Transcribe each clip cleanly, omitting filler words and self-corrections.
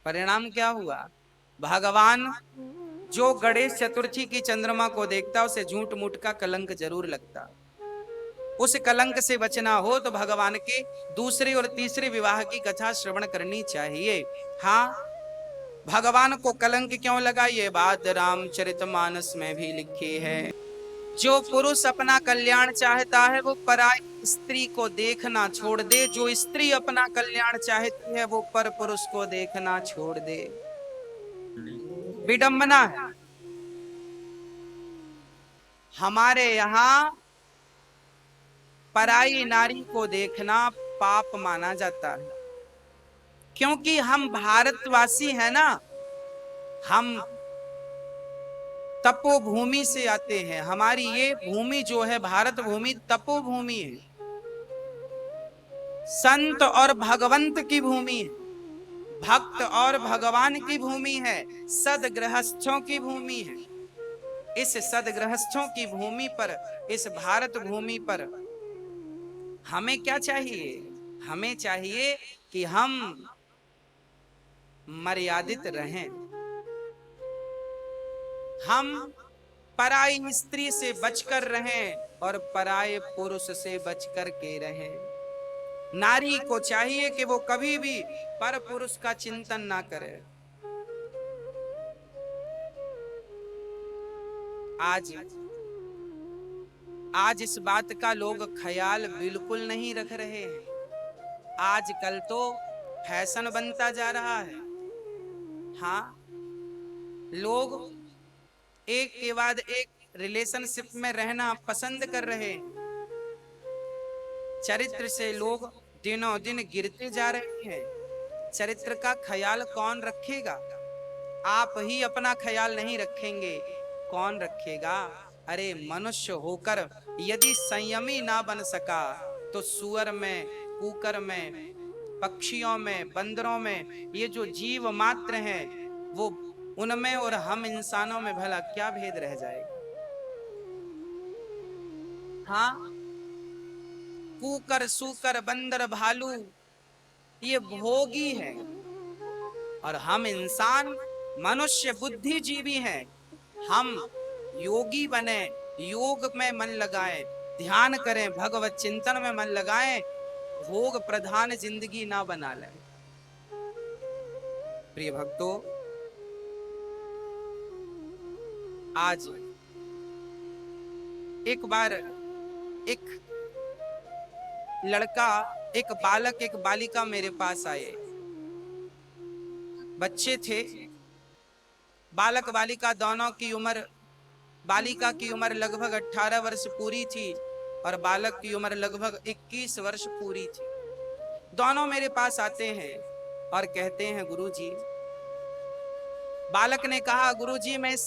परिणाम क्या हुआ? भगवान जो गणेश चतुर्थी की चंद्रमा को देखता उसे झूठ मूठ का कलंक जरूर लगता। उस कलंक से बचना हो तो भगवान के दूसरे और तीसरे विवाह की कथा श्रवण करनी चाहिए। हाँ, भगवान को कलंक क्यों लगा ये बात रामचरितमानस में भी लिखी है। जो पुरुष अपना कल्याण चाहता है वो पराई स्त्री को देखना छोड़ दे, जो स्त्री अपना कल्याण चाहती है वो पर पुरुष को देखना छोड़ दे। विडंबना है। हमारे यहाँ पराई नारी को देखना पाप माना जाता है, क्योंकि हम भारतवासी हैं ना। हम तपोभूमि से आते हैं। हमारी ये भूमि जो है भारत भूमि तपोभूमि है, संत और भगवंत की भूमि है, भक्त और भगवान की भूमि है, सदगृहस्थों की भूमि है। इस सदगृहस्थों की भूमि पर, इस भारत भूमि पर हमें क्या चाहिए? हमें चाहिए कि हम मर्यादित रहें, हम पराई स्त्री से बचकर रहें और पराये पुरुष से बचकर के रहें। नारी को चाहिए कि वो कभी भी पर पुरुष का चिंतन ना करे। आज इस बात का लोग ख्याल बिल्कुल नहीं रख रहे हैं। आजकल तो फैशन बनता जा रहा है। हाँ, लोग एक के बाद एक रिलेशनशिप में रहना पसंद कर रहे हैं। चरित्र से लोग दिनों दिन गिरते जा रहे हैं। चरित्र का ख्याल कौन रखेगा? आप ही अपना ख्याल नहीं रखेंगे, कौन रखेगा? अरे मनुष्य होकर यदि संयमी ना बन सका तो सुअर में, कुकर में, पक्षियों में, बंदरों में, ये जो जीव मात्र हैं वो उनमें और हम इंसानों में भला क्या भेद रह जाएगा? हाँ, कुकर, सूकर, बंदर, भालू ये भोगी है और हम इंसान मनुष्य बुद्धिजीवी हैं। हम योगी बने, योग में मन लगाएं, ध्यान करें, भगवत चिंतन में मन लगाएं, भोग प्रधान जिंदगी ना बना लें। प्रिय भक्तों, आज एक बार एक लड़का, एक बालक, एक बालिका मेरे पास आए। बच्चे थे, बालक बालिका दोनों की उम्र, बालिका की उम्र लगभग 18 वर्ष पूरी थी और बालक की उम्र लगभग 21 वर्ष पूरी थी। दोनों मेरे पास आते हैं और कहते हैं गुरुजी, बालक ने कहा गुरुजी मैं इस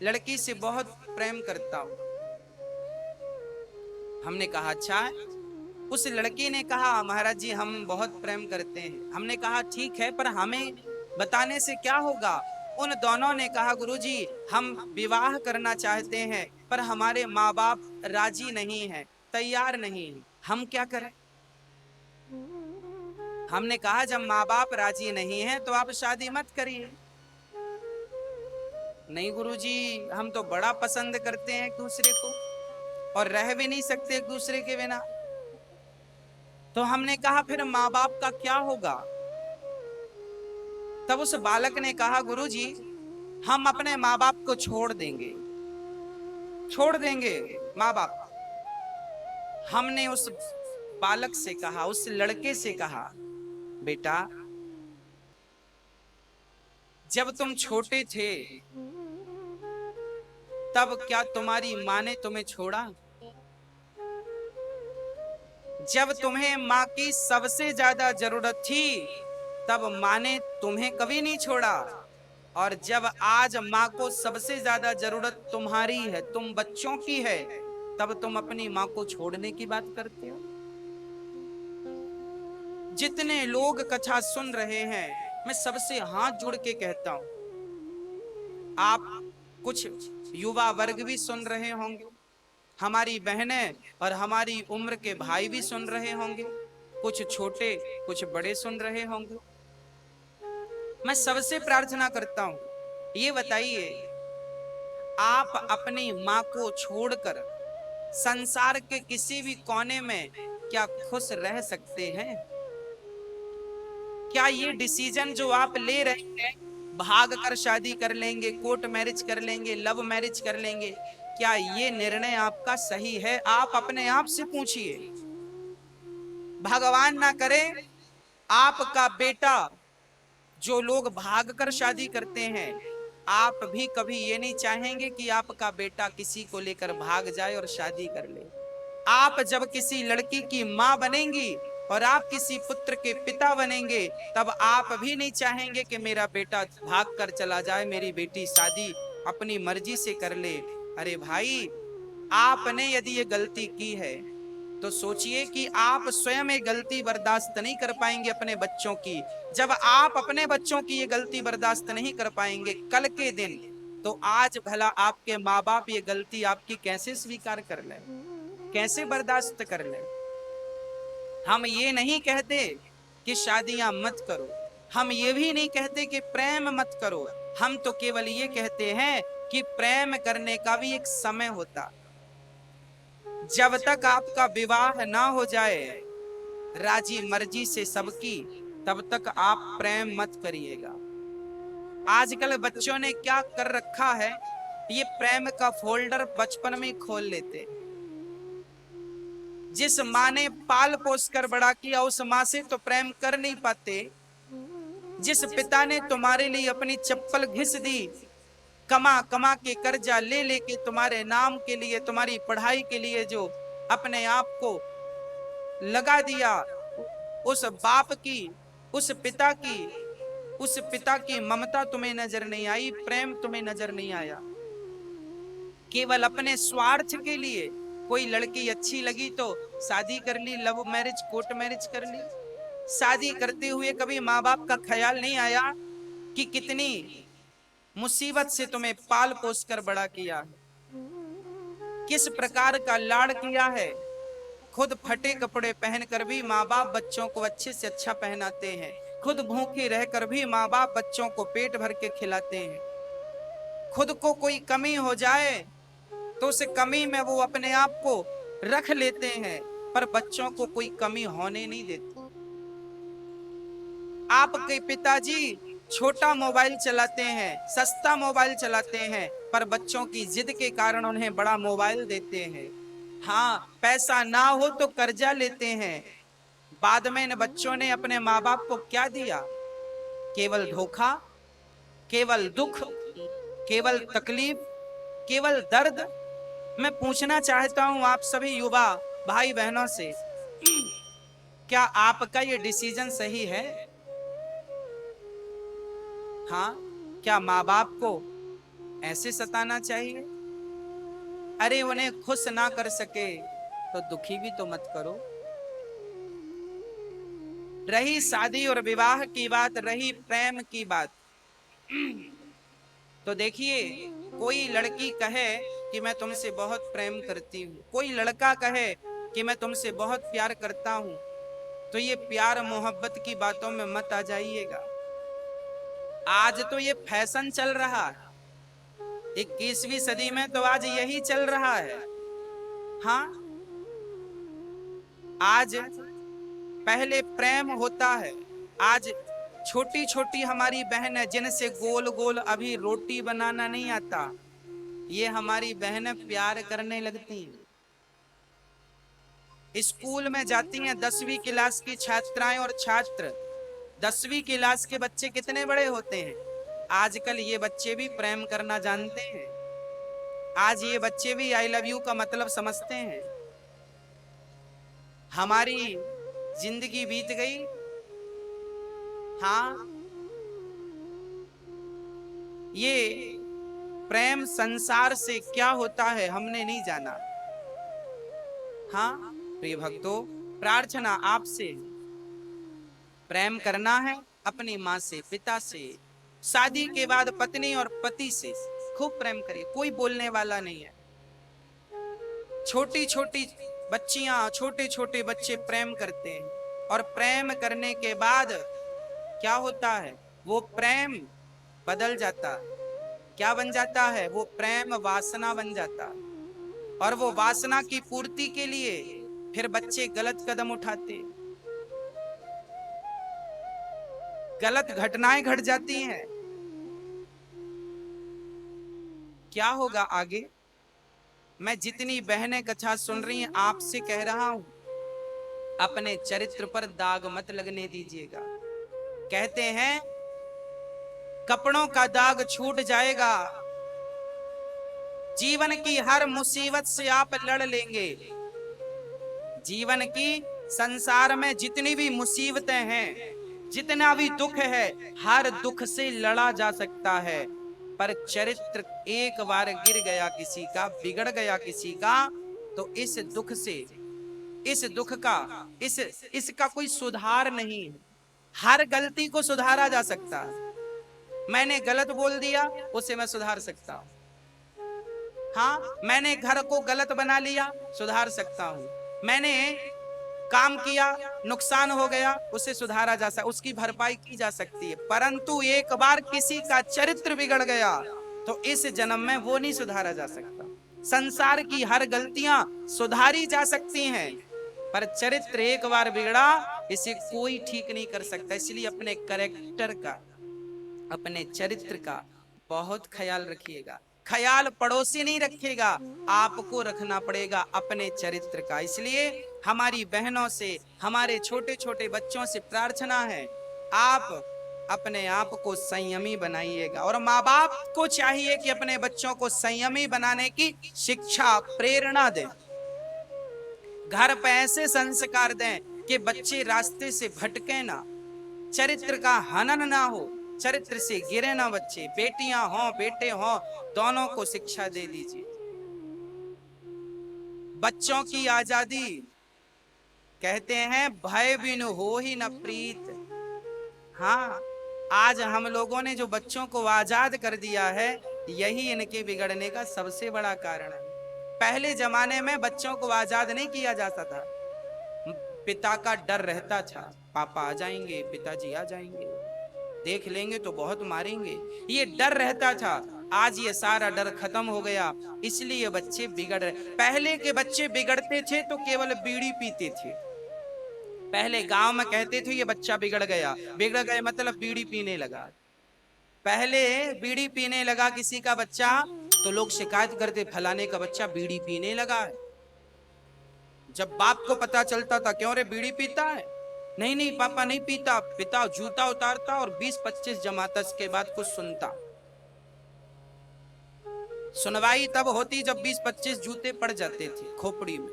लड़की से बहुत प्रेम करता हूं। हमने कहा अच्छा है। उस लड़की ने कहा महाराज जी हम बहुत प्रेम करते हैं। हमने कहा ठीक है, पर हमें बताने से क्या होगा? उन दोनों ने कहा गुरुजी हम विवाह करना चाहते हैं पर हमारे माँ बाप राजी नहीं हैं, तैयार नहीं हैं, हम क्या करें? हमने कहा जब माँ बाप राजी नहीं हैं तो आप शादी मत करिए। नहीं गुरुजी हम तो बड़ा पसंद करते हैं एक दूसरे को और रह भी नहीं सकते एक दूसरे के बिना। तो हमने कहा फिर माँ बाप का क्या होगा? तब उस बालक ने कहा गुरुजी हम अपने माँ बाप को छोड़ देंगे, छोड़ देंगे माँ बाप। हमने उस बालक से कहा, उस लड़के से कहा बेटा जब तुम छोटे थे तब क्या तुम्हारी माँ ने तुम्हें छोड़ा? जब तुम्हें माँ की सबसे ज्यादा जरूरत थी तब माँ ने तुम्हें कभी नहीं छोड़ा, और जब आज माँ को सबसे ज्यादा जरूरत तुम्हारी है, तुम बच्चों की है, तब तुम अपनी माँ को छोड़ने की बात करते हो। जितने लोग कथा सुन रहे हैं मैं सबसे हाथ जोड़ के कहता हूं, आप कुछ युवा वर्ग भी सुन रहे होंगे, हमारी बहनें और हमारी उम्र के भाई भी सुन रहे होंगे, कुछ छोटे कुछ बड़े सुन रहे होंगे। मैं सबसे प्रार्थना करता हूं, ये बताइए, आप अपनी माँ को छोड़कर संसार के किसी भी कोने में क्या खुश रह सकते हैं? क्या ये डिसीजन जो आप ले रहे हैं, भाग कर शादी कर लेंगे, कोर्ट मैरिज कर लेंगे, लव मैरिज कर लेंगे, क्या ये निर्णय आपका सही है? आप अपने आप से पूछिए। भगवान ना करे आपका बेटा, जो लोग भाग कर शादी करते हैं, आप भी कभी ये नहीं चाहेंगे कि आपका बेटा किसी को लेकर भाग जाए और शादी कर ले। आप जब किसी लड़की की माँ बनेंगी और आप किसी पुत्र के पिता बनेंगे, तब आप भी नहीं चाहेंगे कि मेरा बेटा भाग कर चला जाए, मेरी बेटी शादी अपनी मर्जी से कर ले। अरे भाई, आपने यदि ये गलती की है तो सोचिए कि आप स्वयं ये गलती बर्दाश्त नहीं कर पाएंगे अपने बच्चों की। जब आप अपने बच्चों की ये गलती बर्दाश्त नहीं कर पाएंगे कल के दिन, तो आज भला आपके माँ बाप ये गलती आपकी कैसे स्वीकार कर लें, कैसे बर्दाश्त कर लें? हम ये नहीं कहते कि शादियां मत करो, हम ये भी नहीं कहते कि प्रेम मत करो, हम तो केवल ये कहते हैं कि प्रेम करने का भी एक समय होता। जब तक आपका विवाह ना हो जाए राजी मर्जी से सबकी, तब तक आप प्रेम मत करिएगा। आजकल बच्चों ने क्या कर रखा है, ये प्रेम का फोल्डर बचपन में खोल लेते। जिस माँ ने पाल पोस कर बड़ा किया, उस माँ से तो प्रेम कर नहीं पाते। जिस पिता ने तुम्हारे लिए अपनी चप्पल घिस दी, कमा कमा के कर्जा ले लेके तुम्हारे नाम के लिए, तुम्हारी पढ़ाई के लिए जो अपने आप को लगा दिया, उस बाप की, उस पिता की ममता तुम्हें नजर नहीं आई, प्रेम तुम्हें नजर नहीं आया। केवल अपने स्वार्थ के लिए कोई लड़की अच्छी लगी तो शादी कर ली, लव मैरिज, कोर्ट मैरिज कर ली। शादी करते हुए कभी माँ बाप का ख्याल नहीं आया कि कितनी मुसीबत से तुम्हें पाल पोस कर बड़ा किया, किस प्रकार का लाड़ किया है। खुद फटे कपड़े पहनकर भी माँ बाप बच्चों को अच्छे से अच्छा पहनाते हैं, खुद भूखे रहकर भी माँ बाप बच्चों को पेट भर के खिलाते हैं। खुद को कोई कमी हो जाए तो उस कमी में वो अपने आप को रख लेते हैं, पर बच्चों को कोई कमी होने नहीं देते। आपके पिताजी छोटा मोबाइल चलाते हैं, सस्ता मोबाइल चलाते हैं, पर बच्चों की जिद के कारण उन्हें बड़ा मोबाइल देते हैं। हाँ, पैसा ना हो तो कर्जा लेते हैं। बाद में इन बच्चों ने अपने माँ बाप को क्या दिया? केवल धोखा, केवल दुख, केवल तकलीफ, केवल दर्द। मैं पूछना चाहता हूं आप सभी युवा भाई बहनों से, क्या आपका ये डिसीजन सही है? हाँ, क्या माँ बाप को ऐसे सताना चाहिए? अरे उन्हें खुश ना कर सके तो दुखी भी तो मत करो। रही शादी और विवाह की बात, रही प्रेम की बात, तो देखिए, कोई लड़की कहे कि मैं तुमसे बहुत प्रेम करती हूँ, कोई लड़का कहे कि मैं तुमसे बहुत प्यार करता हूँ, तो ये प्यार मोहब्बत की बातों में मत आ जाइएगा। आज तो ये फैशन चल रहा है, 21वीं सदी में तो आज यही चल रहा है। हाँ, आज पहले प्रेम होता है, आज छोटी छोटी हमारी बहन है जिनसे गोल गोल अभी रोटी बनाना नहीं आता, ये हमारी बहनें प्यार करने लगती हैं। स्कूल में जाती हैं 10वीं क्लास की छात्राएं और छात्र। 10वीं क्लास के बच्चे कितने बड़े होते हैं? आजकल ये बच्चे भी प्रेम करना जानते हैं। आज ये बच्चे भी आई लव यू का मतलब समझते हैं। हमारी जिंदगी बीत गई, हाँ, ये प्रेम संसार से क्या होता है हमने नहीं जाना। हाँ प्रिय भक्तों, प्रार्थना आपसे, प्रेम करना है अपनी माँ से, पिता से, शादी के बाद पत्नी और पति से खूब प्रेम करिए, कोई बोलने वाला नहीं है। छोटी छोटी बच्चियां, छोटे छोटे बच्चे प्रेम करते हैं, और प्रेम करने के बाद क्या होता है, वो प्रेम बदल जाता। क्या बन जाता है? वो प्रेम वासना बन जाता। और वो वासना की पूर्ति के लिए फिर बच्चे गलत कदम उठाते, गलत घटनाएं घट जाती हैं। क्या होगा आगे? मैं जितनी बहनें कथा सुन रही हैं आपसे कह रहा हूं, अपने चरित्र पर दाग मत लगने दीजिएगा। कहते हैं कपड़ों का दाग छूट जाएगा, जीवन की हर मुसीबत से आप लड़ लेंगे। जीवन की, संसार में जितनी भी मुसीबतें हैं, जितना भी दुख है, हर दुख से लड़ा जा सकता है। पर चरित्र एक बार गिर गया किसी का, बिगड़ गया किसी का, तो इस दुख से, इस दुख का, इसका कोई सुधार नहीं है। हर गलती को सुधारा जा सकता है। मैंने गलत बोल दिया, उसे मैं सुधार सकता हूं। हाँ, मैंने घर को गलत बना लिया, सुधार सकता हूं। मैंने काम किया, नुकसान हो गया, उसे सुधारा जा सकता, उसकी भरपाई की जा सकती है। परंतु एक बार किसी का चरित्र बिगड़ गया तो इस जन्म में वो नहीं सुधारा जा सकता। संसार की हर गलतियां सुधारी जा सकती हैं, पर चरित्र एक बार बिगड़ा, इसे कोई ठीक नहीं कर सकता। इसलिए अपने कैरेक्टर का, अपने चरित्र का बहुत ख्याल रखिएगा। ख्याल पड़ोसी नहीं रखेगा, आपको रखना पड़ेगा अपने चरित्र का। इसलिए हमारी बहनों से, हमारे छोटे छोटे बच्चों से प्रार्थना है, आप अपने आप को संयमी बनाइएगा। और माँ बाप को चाहिए कि अपने बच्चों को संयमी बनाने की शिक्षा, प्रेरणा दें। घर पे ऐसे संस्कार दें कि बच्चे रास्ते से भटके ना, चरित्र का हनन ना हो, चरित्र से गिरे ना बच्चे। बेटियां हों बेटे हों, दोनों को शिक्षा दे दीजिए। बच्चों की आजादी, कहते हैं भय बिन हो ही न प्रीत। हाँ, आज हम लोगों ने जो बच्चों को आजाद कर दिया है, यही इनके बिगड़ने का सबसे बड़ा कारण है। पहले जमाने में बच्चों को आजाद नहीं किया जाता था, पिता का डर रहता था, पापा आ जाएंगे, पिताजी आ जाएंगे, देख लेंगे तो बहुत मारेंगे, ये डर रहता था। आज ये सारा डर खत्म हो गया, इसलिए बच्चे बिगड़ रहे। पहले के बच्चे बिगड़ते थे तो केवल बीड़ी पीते थे। पहले गांव में कहते थे ये बच्चा बिगड़ गया, बिगड़ गए मतलब बीड़ी पीने लगा। पहले बीड़ी पीने लगा किसी का बच्चा तो लोग शिकायत करते, फलाने का बच्चा बीड़ी पीने लगा है। जब बाप को पता चलता था, क्यों रे बीड़ी पीता है? नहीं नहीं पापा नहीं पीता। पिता जूता उतारता और 20-25 जमाता, इसके बाद कुछ सुनता। सुनवाई तब होती जब 20-25 जूते पड़ जाते थे खोपड़ी में।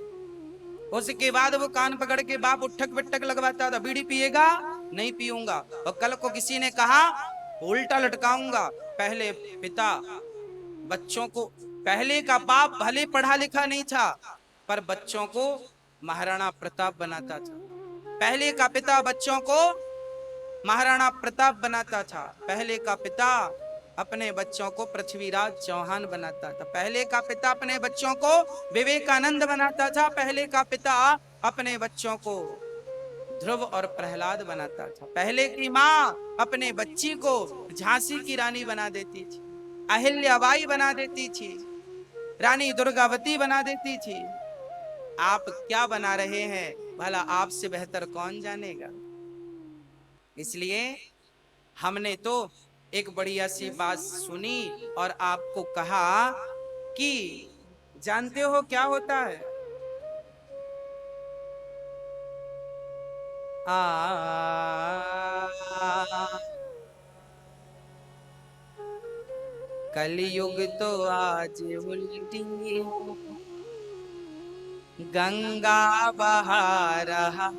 उसके बाद वो कान पकड़ के बाप उठक बिठक लगवाता था, बीड़ी पिएगा? नहीं पीऊंगा। और कल को किसी ने कहा उल्टा लटकाऊंगा। पहले पिता बच्चों को, पहले का बाप भले पढ़ा लिखा नहीं था पर बच्चों को महाराणा प्रताप बनाता था। पहले का पिता बच्चों को महाराणा प्रताप बनाता था। पहले का पिता अपने बच्चों को पृथ्वीराज चौहान बनाता था। पहले का पिता अपने बच्चों को विवेकानंद बनाता था। पहले का पिता अपने बच्चों को ध्रुव और प्रहलाद बनाता था। पहले की माँ अपने बच्ची को झांसी की रानी बना देती थी, अहिल्याबाई बना देती थी, रानी दुर्गावती बना देती थी। आप क्या बना रहे हैं भला आपसे बेहतर कौन जानेगा। इसलिए हमने तो एक बढ़िया सी बात सुनी और आपको कहा कि जानते हो क्या होता है? कलयुग तो आज उल्टी गंगा बहा रहा,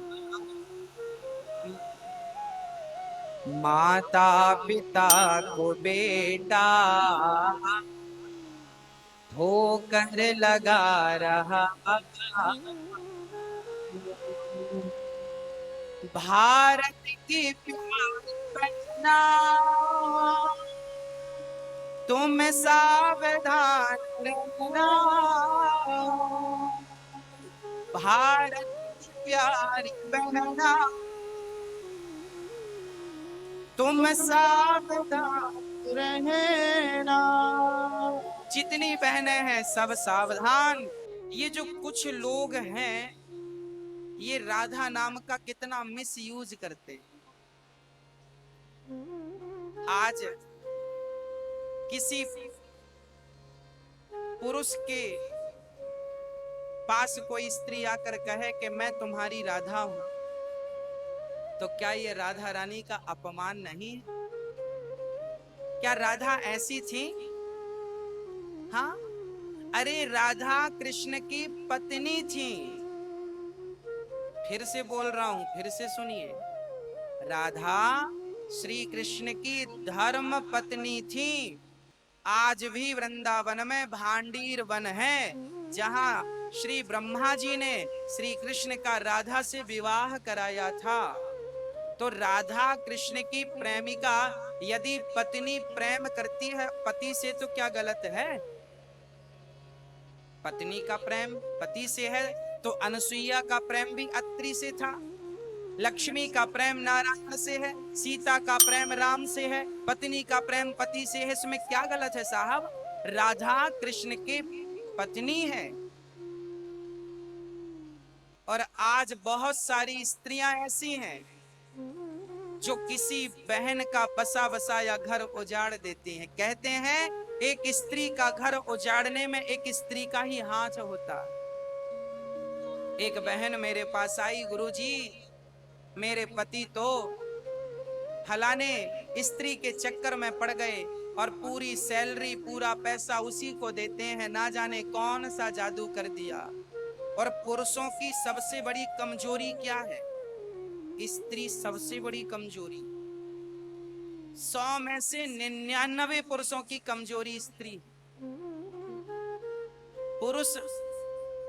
माता पिता को बेटा होकर लगा रहा। भारत की प्यारी बहना तुम सावधान रहना, भारत की प्यारी बहना तुम सावधान रहना। जितनी बहनें हैं सब सावधान। ये जो कुछ लोग हैं ये राधा नाम का कितना मिस यूज करते हैं। आज किसी पुरुष के पास कोई स्त्री आकर कहे कि मैं तुम्हारी राधा हूं, तो क्या ये राधा रानी का अपमान नहीं है? क्या राधा ऐसी थी? हाँ, अरे राधा कृष्ण की पत्नी थी। फिर से बोल रहा हूं, फिर से सुनिए। राधा श्री कृष्ण की धर्म पत्नी थी। आज भी वृंदावन में भांडीर वन है जहां श्री ब्रह्मा जी ने श्री कृष्ण का राधा से विवाह कराया था। तो राधा कृष्ण की प्रेमिका यदि पत्नी प्रेम करती है पति से तो क्या गलत है? पत्नी का प्रेम पति से है तो अनसुईया का प्रेम भी अत्रि से था। लक्ष्मी का प्रेम नारायण से है, सीता का प्रेम राम से है, पत्नी का प्रेम पति से है। इसमें क्या गलत है साहब? राधा कृष्ण की पत्नी है। और आज बहुत सारी स्त्रियां ऐसी हैं जो किसी बहन का बसा बसाया घर उजाड़ देती हैं। कहते हैं एक स्त्री का घर उजाड़ने में एक स्त्री का ही हाथ होता। एक बहन मेरे पास आई, गुरुजी मेरे पति तो फलाने स्त्री के चक्कर में पड़ गए और पूरी सैलरी पूरा पैसा उसी को देते हैं, ना जाने कौन सा जादू कर दिया। और पुरुषों की सबसे बड़ी कमजोरी क्या है? स्त्री सबसे बड़ी कमजोरी। 100 में से 99 पुरुषों की कमजोरी स्त्री। पुरुष,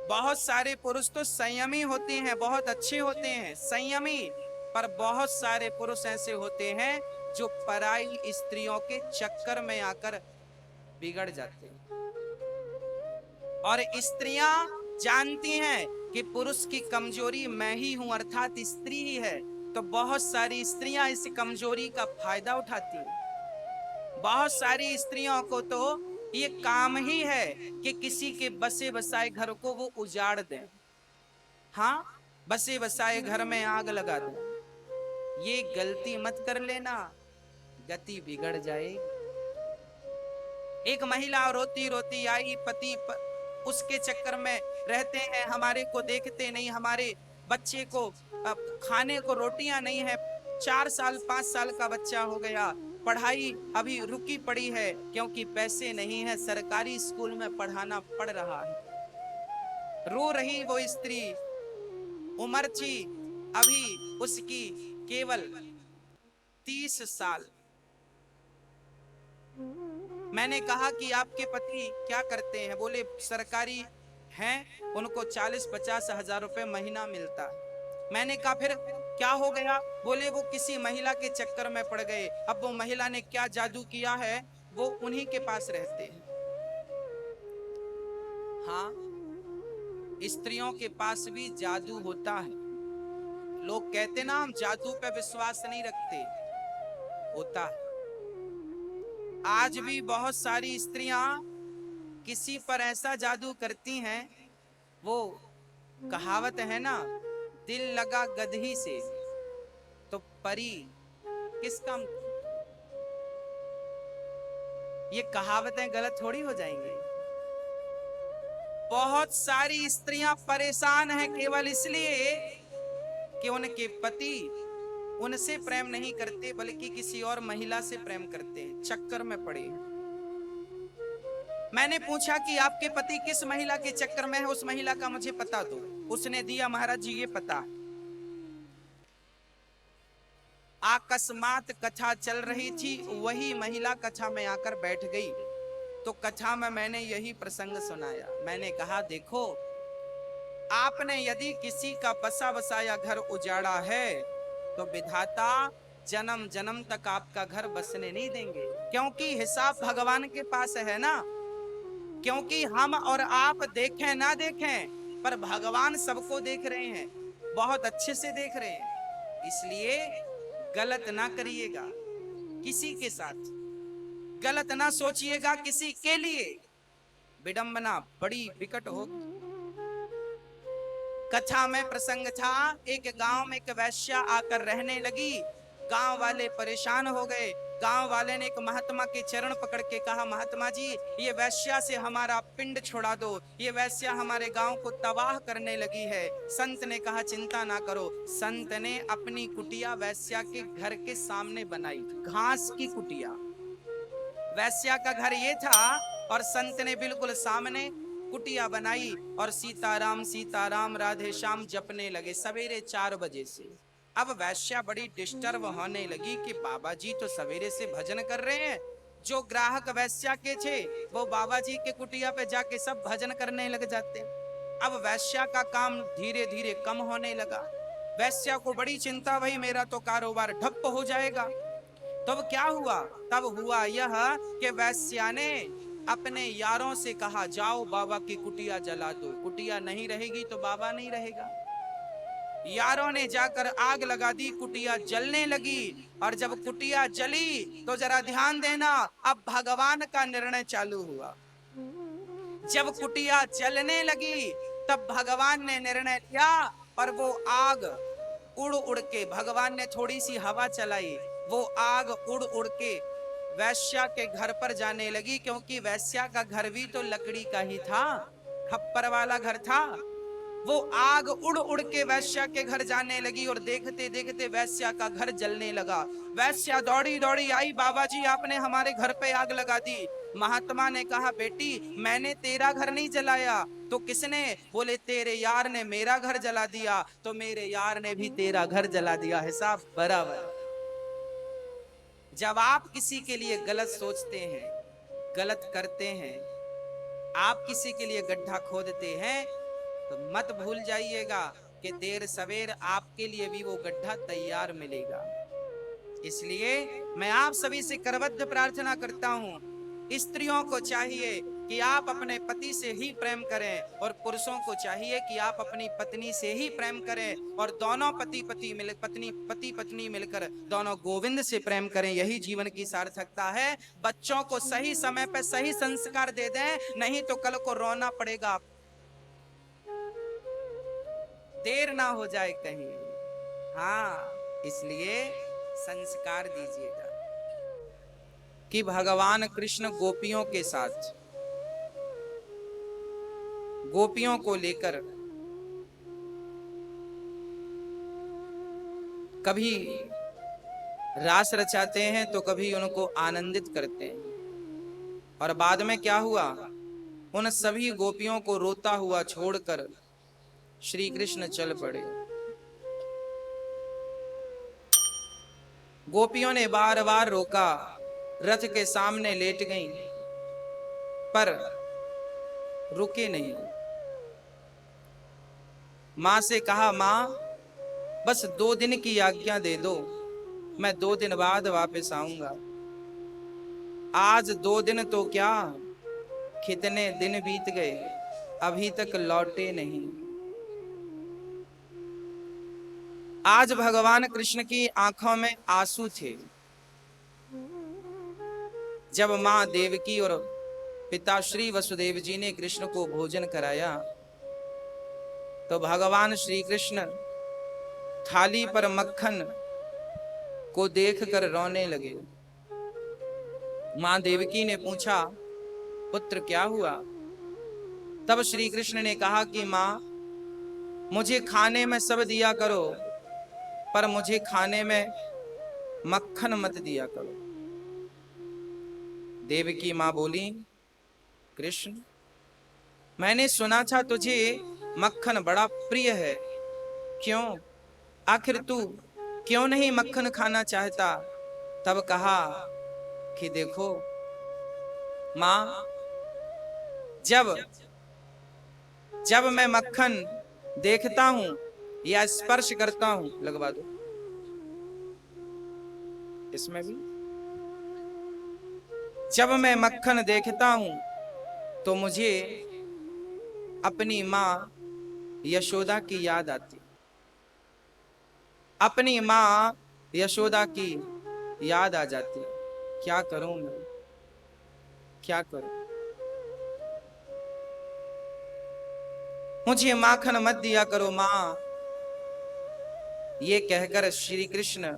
बहुत सारे पुरुष तो संयमी होते हैं, बहुत अच्छे होते हैं संयमी, पर बहुत सारे पुरुष ऐसे होते हैं जो पराई स्त्रियों के चक्कर में आकर बिगड़ जाते हैं। और स्त्रियां जानती हैं कि पुरुष की कमजोरी मैं ही हूं, अर्थात स्त्री ही है। तो बहुत सारी स्त्रियां इस कमजोरी का फायदा उठाती हैं। बहुत सारी स्त्रियों को तो ये काम ही है कि किसी के बसे बसाए घर को वो उजाड़ दें। हाँ, बसे बसाए घर में आग लगा दें। ये गलती मत कर लेना, गति बिगड़ जाएगी। एक महिला रोती रोती आई, पति उसके चक्कर में रहते हैं, हमारे को देखते नहीं, हमारे बच्चे को खाने को रोटियां नहीं है। 4 साल 5 साल का बच्चा हो गया, पढ़ाई अभी रुकी पड़ी है क्योंकि पैसे नहीं है, सरकारी स्कूल में पढ़ाना पड़ रहा है। रो रही वो स्त्री, उम्र थी अभी उसकी केवल 30 साल। मैंने कहा कि आपके पति क्या करते हैं? बोले सरकारी हैं, उनको 40-50 हजार रुपए महीना मिलता है। मैंने कहा फिर क्या हो गया? बोले वो किसी महिला के चक्कर में पड़ गए। अब वो महिला ने क्या जादू किया है, वो उन्हीं के पास रहते हैं। हाँ, स्त्रियों के पास भी जादू होता है। लोग कहते ना हम जादू पे विश्वास नहीं रखते, होता है। आज भी बहुत सारी स्त्रियां किसी पर ऐसा जादू करती हैं, वो कहावत है ना, दिल लगा गधी से तो परी किस काम। ये कहावतें गलत थोड़ी हो जाएंगी। बहुत सारी स्त्रियां परेशान हैं केवल इसलिए कि उनके पति उनसे प्रेम नहीं करते बल्कि किसी और महिला से प्रेम करते हैं, चक्कर में पड़े हैं। मैंने पूछा कि आपके पति किस महिला के चक्कर में है, उस महिला का मुझे पता दो। उसने दिया, महाराज जी ये पता। अकस्मात कथा चल रही थी, वही महिला कथा में आकर बैठ गई। तो कथा में मैंने यही प्रसंग सुनाया। मैंने कहा देखो, आपने यदि किसी का बसा बसाया घर उजाड़ा है तो विधाता जन्म जन्म तक आपका घर बसने नहीं देंगे, क्योंकि हिसाब भगवान के पास है ना। क्योंकि हम और आप देखें ना देखें पर भगवान सबको देख रहे हैं, बहुत अच्छे से देख रहे हैं। इसलिए गलत ना करिएगा। किसी के साथ गलत ना सोचिएगा, किसी के लिए विडंबना बड़ी विकट होगी। कथा में प्रसंग था, एक गांव में एक वैश्या आकर रहने लगी। गांव वाले परेशान हो गए। गांव वाले ने एक महात्मा के चरण पकड़ के कहा, महात्मा जी ये वैश्या से हमारा पिंड छुड़ा दो, ये वैश्या हमारे गांव को तबाह करने लगी है। संत ने कहा चिंता ना करो। संत ने अपनी कुटिया वैश्या के घर के सामने बनाई, घास की कुटिया। वैश्या का घर ये था और संत ने बिल्कुल सामने कुटिया बनाई और सीताराम राधे श्याम जपने लगे सवेरे 4 बजे से। अब वैश्या बड़ी डिस्टर्ब होने लगी कि बाबा जी तो सवेरे से भजन कर रहे हैं। जो ग्राहक वैश्या के थे वो बाबा जी के कुटिया पे जाके सब भजन करने लग जाते। अब वैश्या का काम धीरे धीरे कम होने लगा। वैश्या को बड़ी चिंता, भाई मेरा तो कारोबार ठप हो जाएगा। तब क्या हुआ? तब हुआ यह कि वैश्या ने अपने यारों से कहा, जाओ बाबा की कुटिया जला दो, कुटिया नहीं रहेगी तो बाबा नहीं रहेगा। यारों ने जाकर आग लगा दी, कुटिया जलने लगी। और जब कुटिया जली तो जरा ध्यान देना, अब भगवान का निर्णय चालू हुआ। जब कुटिया जलने लगी तब भगवान ने निर्णय लिया और वो आग उड़ उड़ के, भगवान ने थोड़ी सी हवा चलाई, वो आग उड़ उड़ के वैश्या के घर पर जाने लगी। क्योंकि वैश्या का घर भी तो लकड़ी का ही था, खप्पर वाला घर था। वो आग उड़ उड़ के वैश्या के घर जाने लगी और देखते देखते वैश्या का घर जलने लगा। वैश्या दौड़ी दौड़ी आई, बाबा जी आपने हमारे घर पे आग लगा दी। महात्मा ने कहा, बेटी मैंने तेरा घर नहीं जलाया तो किसने? बोले तेरे यार ने मेरा घर जला दिया, तो मेरे यार ने भी तेरा घर जला दिया, हिसाब बराबर। जब आप किसी के लिए गलत सोचते हैं, गलत करते हैं, आप किसी के लिए गड्ढा खोदते हैं, तो मत भूल जाइएगा कि देर सवेर आपके लिए भी वो गड्ढा तैयार मिलेगा। इसलिए मैं आप सभी से करबद्ध प्रार्थना करता हूं, स्त्रियों को चाहिए कि आप अपने पति से ही प्रेम करें और पुरुषों को चाहिए कि आप अपनी पत्नी से ही प्रेम करें और दोनों पति पत्नी मिलकर दोनों गोविंद से प्रेम करें। यही जीवन की सार्थकता है। बच्चों को सही समय पर सही संस्कार दे दें, नहीं तो कल को रोना पड़ेगा, देर ना हो जाए कहीं। हाँ, इसलिए संस्कार दीजिएगा। कि भगवान कृष्ण गोपियों के साथ, गोपियों को लेकर कभी रास रचाते हैं तो कभी उनको आनंदित करते हैं। और बाद में क्या हुआ? उन सभी गोपियों को रोता हुआ छोड़कर श्री कृष्ण चल पड़े। गोपियों ने बार बार रोका, रथ के सामने लेट गईं, पर रुके नहीं। मां से कहा, मां बस 2 दिन की आज्ञा दे दो, मैं 2 दिन बाद वापस आऊंगा। आज 2 दिन तो क्या, कितने दिन बीत गए, अभी तक लौटे नहीं। आज भगवान कृष्ण की आंखों में आंसू थे। जब मां देवकी और पिता श्री वसुदेव जी ने कृष्ण को भोजन कराया तो भगवान श्री कृष्ण थाली पर मक्खन को देखकर रोने लगे। मां देवकी ने पूछा, पुत्र क्या हुआ? तब श्री कृष्ण ने कहा कि मां मुझे खाने में सब दिया करो, पर मुझे खाने में मक्खन मत दिया करो। देवकी मां बोली, कृष्ण मैंने सुना था तुझे मक्खन बड़ा प्रिय है, क्यों? आखिर तू क्यों नहीं मक्खन खाना चाहता? तब कहा कि देखो मां, जब मैं मक्खन देखता हूं या स्पर्श करता हूं, लगवा दो इसमें भी, जब मैं मक्खन देखता हूं तो मुझे अपनी मां यशोदा की याद आती, अपनी मां यशोदा की याद आ जाती। क्या करूं मैं, क्या करूं, मुझे माखन मत दिया करो मां। ये कहकर श्री कृष्ण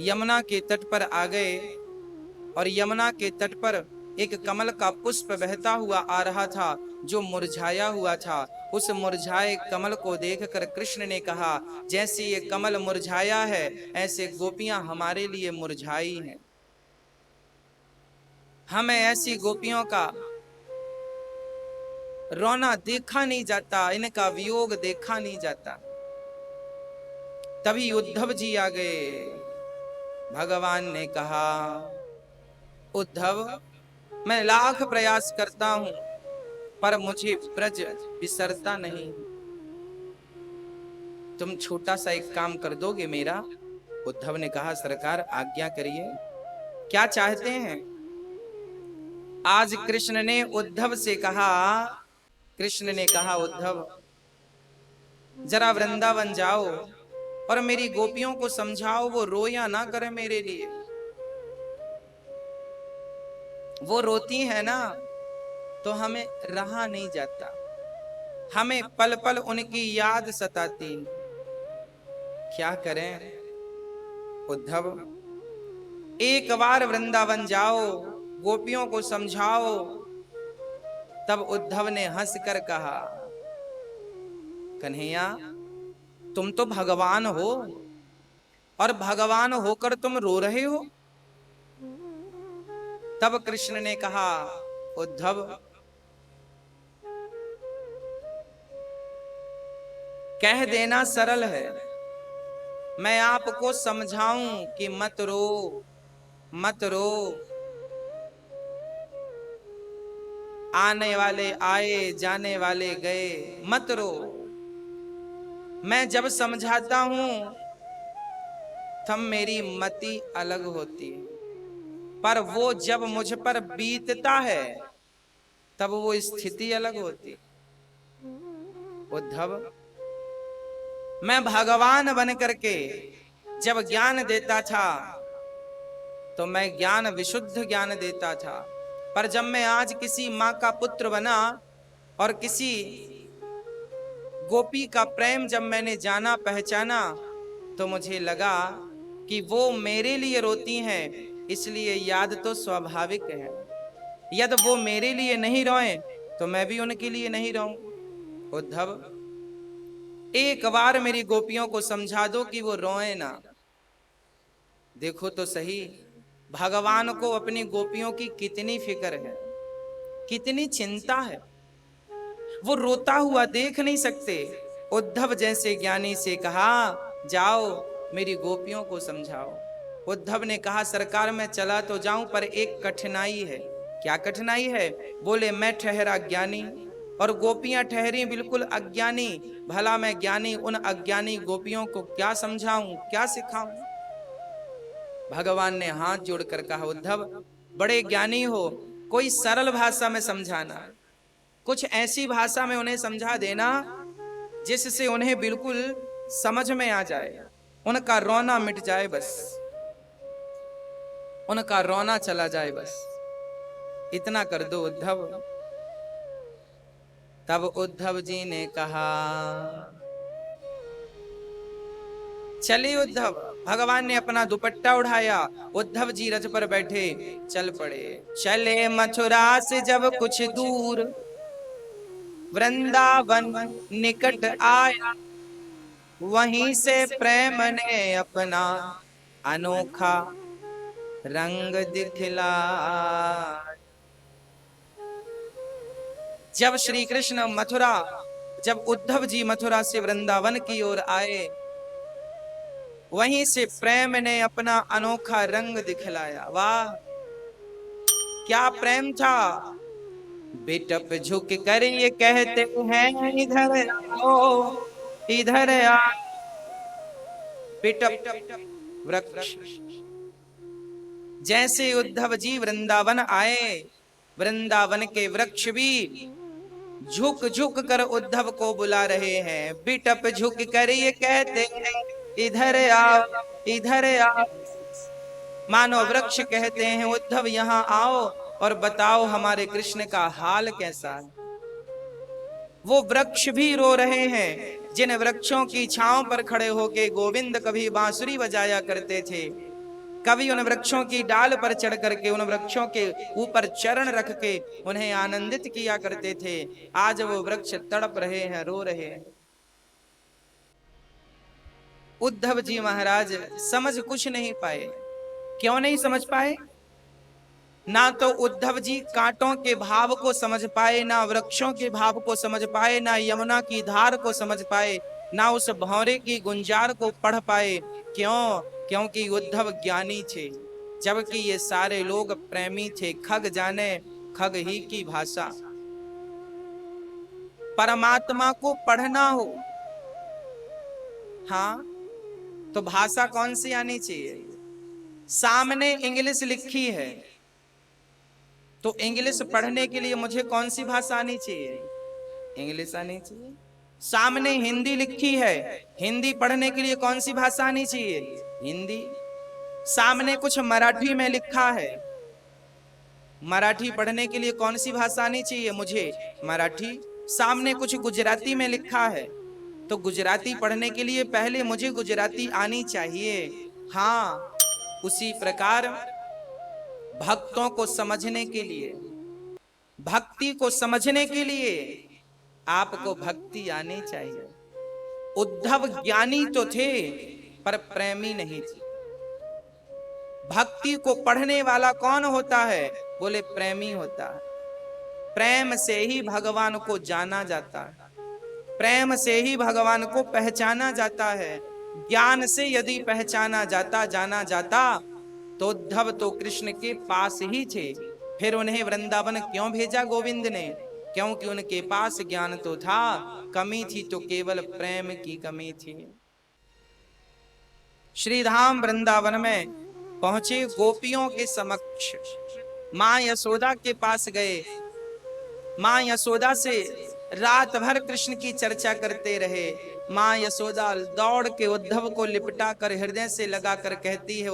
यमुना के तट पर आ गए और यमुना के तट पर एक कमल का पुष्प बहता हुआ आ रहा था जो मुरझाया हुआ था। उस मुरझाए कमल को देखकर कृष्ण ने कहा, जैसे ये कमल मुरझाया है ऐसे गोपियां हमारे लिए मुरझाई हैं। हमें ऐसी गोपियों का रोना देखा नहीं जाता, इनका वियोग देखा नहीं जाता। तभी उद्धव जी आ गए। भगवान ने कहा, उद्धव मैं लाख प्रयास करता हूं पर मुझे ब्रज बिसरता नहीं। तुम छोटा सा एक काम कर दोगे मेरा? उद्धव ने कहा, सरकार आज्ञा करिए, क्या चाहते हैं? आज कृष्ण ने उद्धव से कहा, कृष्ण ने कहा, उद्धव जरा वृंदावन जाओ और मेरी गोपियों को समझाओ वो रोया ना करे मेरे लिए। वो रोती है ना तो हमें रहा नहीं जाता, हमें पल पल उनकी याद सताती। क्या करें उद्धव, एक बार वृंदावन जाओ, गोपियों को समझाओ। तब उद्धव ने हंसकर कहा, कन्हैया तुम तो भगवान हो और भगवान होकर तुम रो रहे हो। तब कृष्ण ने कहा, उद्धव कह देना सरल है, मैं आपको समझाऊं कि मत रो मत रो। आने वाले आए, जाने वाले गए, मत रो। मैं जब समझाता हूं तब मेरी मति अलग होती है, पर वो जब मुझ पर बीतता है तब वो स्थिति अलग होती। उद्धव मैं भगवान बन करके जब ज्ञान देता था तो मैं ज्ञान विशुद्ध ज्ञान देता था, पर जब मैं आज किसी माँ का पुत्र बना और किसी गोपी का प्रेम जब मैंने जाना पहचाना तो मुझे लगा कि वो मेरे लिए रोती हैं, इसलिए याद तो स्वाभाविक है। यदि वो मेरे लिए नहीं रोए तो मैं भी उनके लिए नहीं रोऊं। उद्धव एक बार मेरी गोपियों को समझा दो कि वो रोए ना। देखो तो सही, भगवान को अपनी गोपियों की कितनी फिक्र है, कितनी चिंता है। वो रोता हुआ देख नहीं सकते। उद्धव जैसे ज्ञानी से कहा, जाओ मेरी गोपियों को समझाओ। उद्धव ने कहा, सरकार मैं चला तो जाऊं पर एक कठिनाई है। क्या कठिनाई है? बोले, मैं ठहरा ज्ञानी और गोपियां ठहरी बिल्कुल अज्ञानी। भला मैं ज्ञानी उन अज्ञानी गोपियों को क्या समझाऊं, क्या सिखाऊं? भगवान ने हाथ जोड़कर कहा, उद्धव बड़े ज्ञानी हो, कोई सरल भाषा में समझाना, कुछ ऐसी भाषा में उन्हें समझा देना जिससे उन्हें बिल्कुल समझ में आ जाए, उनका रोना मिट जाए, बस उनका रोना चला जाए, बस इतना कर दो उद्धव। तब उद्धव जी ने कहा, चलिए उद्धव। भगवान ने अपना दुपट्टा उठाया, उद्धव जी रथ पर बैठे, चल पड़े। चले मथुरा से जब कुछ दूर, वृंदावन निकट आया, वहीं से प्रेम ने अपना अनोखा रंग दिखलाया। जब श्री कृष्ण मथुरा, जब उद्धव जी मथुरा से वृंदावन की ओर आए, वहीं से प्रेम ने अपना अनोखा रंग दिखलाया। वाह क्या प्रेम था! बेटप झुक कर ये कहते हैं, इधर आओ इधर आओ। बेटप वृक्ष, जैसे उद्धव जी वृंदावन आए, वृंदावन के वृक्ष भी झुक झुक कर उद्धव को बुला रहे हैं। बिटप झुक कर ये कहते हैं, इधर आओ इधर आओ। मानो वृक्ष कहते हैं उद्धव यहाँ आओ और बताओ हमारे कृष्ण का हाल कैसा है। वो वृक्ष भी रो रहे हैं जिन वृक्षों की छांव पर खड़े होके गोविंद कभी बांसुरी बजाया करते थे, कभी उन वृक्षों की डाल पर चढ़ करके उन वृक्षों के ऊपर चरण रख के उन्हें आनंदित किया करते थे। आज वो वृक्ष तड़प रहे हैं, रो रहे हैं। उद्धव जी महाराज समझ कुछ नहीं पाए। क्यों नहीं समझ पाए? ना तो उद्धव जी कांटों के भाव को समझ पाए, ना वृक्षों के भाव को समझ पाए, ना यमुना की धार को समझ पाए, ना उस भौरे की गुंजार को पढ़ पाए। क्यों? क्योंकि उद्धव ज्ञानी थे, जबकि ये सारे लोग प्रेमी थे। खग जाने खग ही की भाषा। परमात्मा को पढ़ना हो, हाँ, तो भाषा कौन सी आनी चाहिए? सामने इंग्लिश लिखी है तो इंग्लिश पढ़ने के लिए मुझे कौन सी भाषा आनी चाहिए? इंग्लिश आनी चाहिए। सामने हिंदी लिखी है, हिंदी पढ़ने के लिए कौन सी भाषा आनी चाहिए? हिंदी। सामने कुछ मराठी में लिखा है, मराठी पढ़ने के लिए कौन सी भाषा आनी चाहिए मुझे? मराठी। सामने कुछ गुजराती में लिखा है तो गुजराती पढ़ने के लिए पहले मुझे गुजराती आनी चाहिए। हाँ, उसी प्रकार भक्तों को समझने के लिए, भक्ति को समझने के लिए आपको भक्ति आनी चाहिए। उद्धव ज्ञानी तो थे पर प्रेमी नहीं थे। भक्ति को पढ़ने वाला कौन होता है? बोले प्रेमी होता है। प्रेम से ही भगवान को जाना जाता है, प्रेम से ही भगवान को पहचाना जाता है। ज्ञान से यदि पहचाना जाता, जाना जाता, तो उद्धव तो कृष्ण के पास ही थे। फिर उन्हें वृंदावन क्यों भेजा गोविंद ने? क्योंकि उनके पास ज्ञान तो था, कमी थी तो केवल प्रेम की कमी थी। श्रीधाम वृंदावन में पहुंचे, गोपियों के समक्ष मां यशोदा के पास गए। मां यशोदा से रात भर कृष्ण की चर्चा करते रहे। मां यशोदा दौड़ के उद्धव को लिपटा कर हृदय से लगा कर कहती है,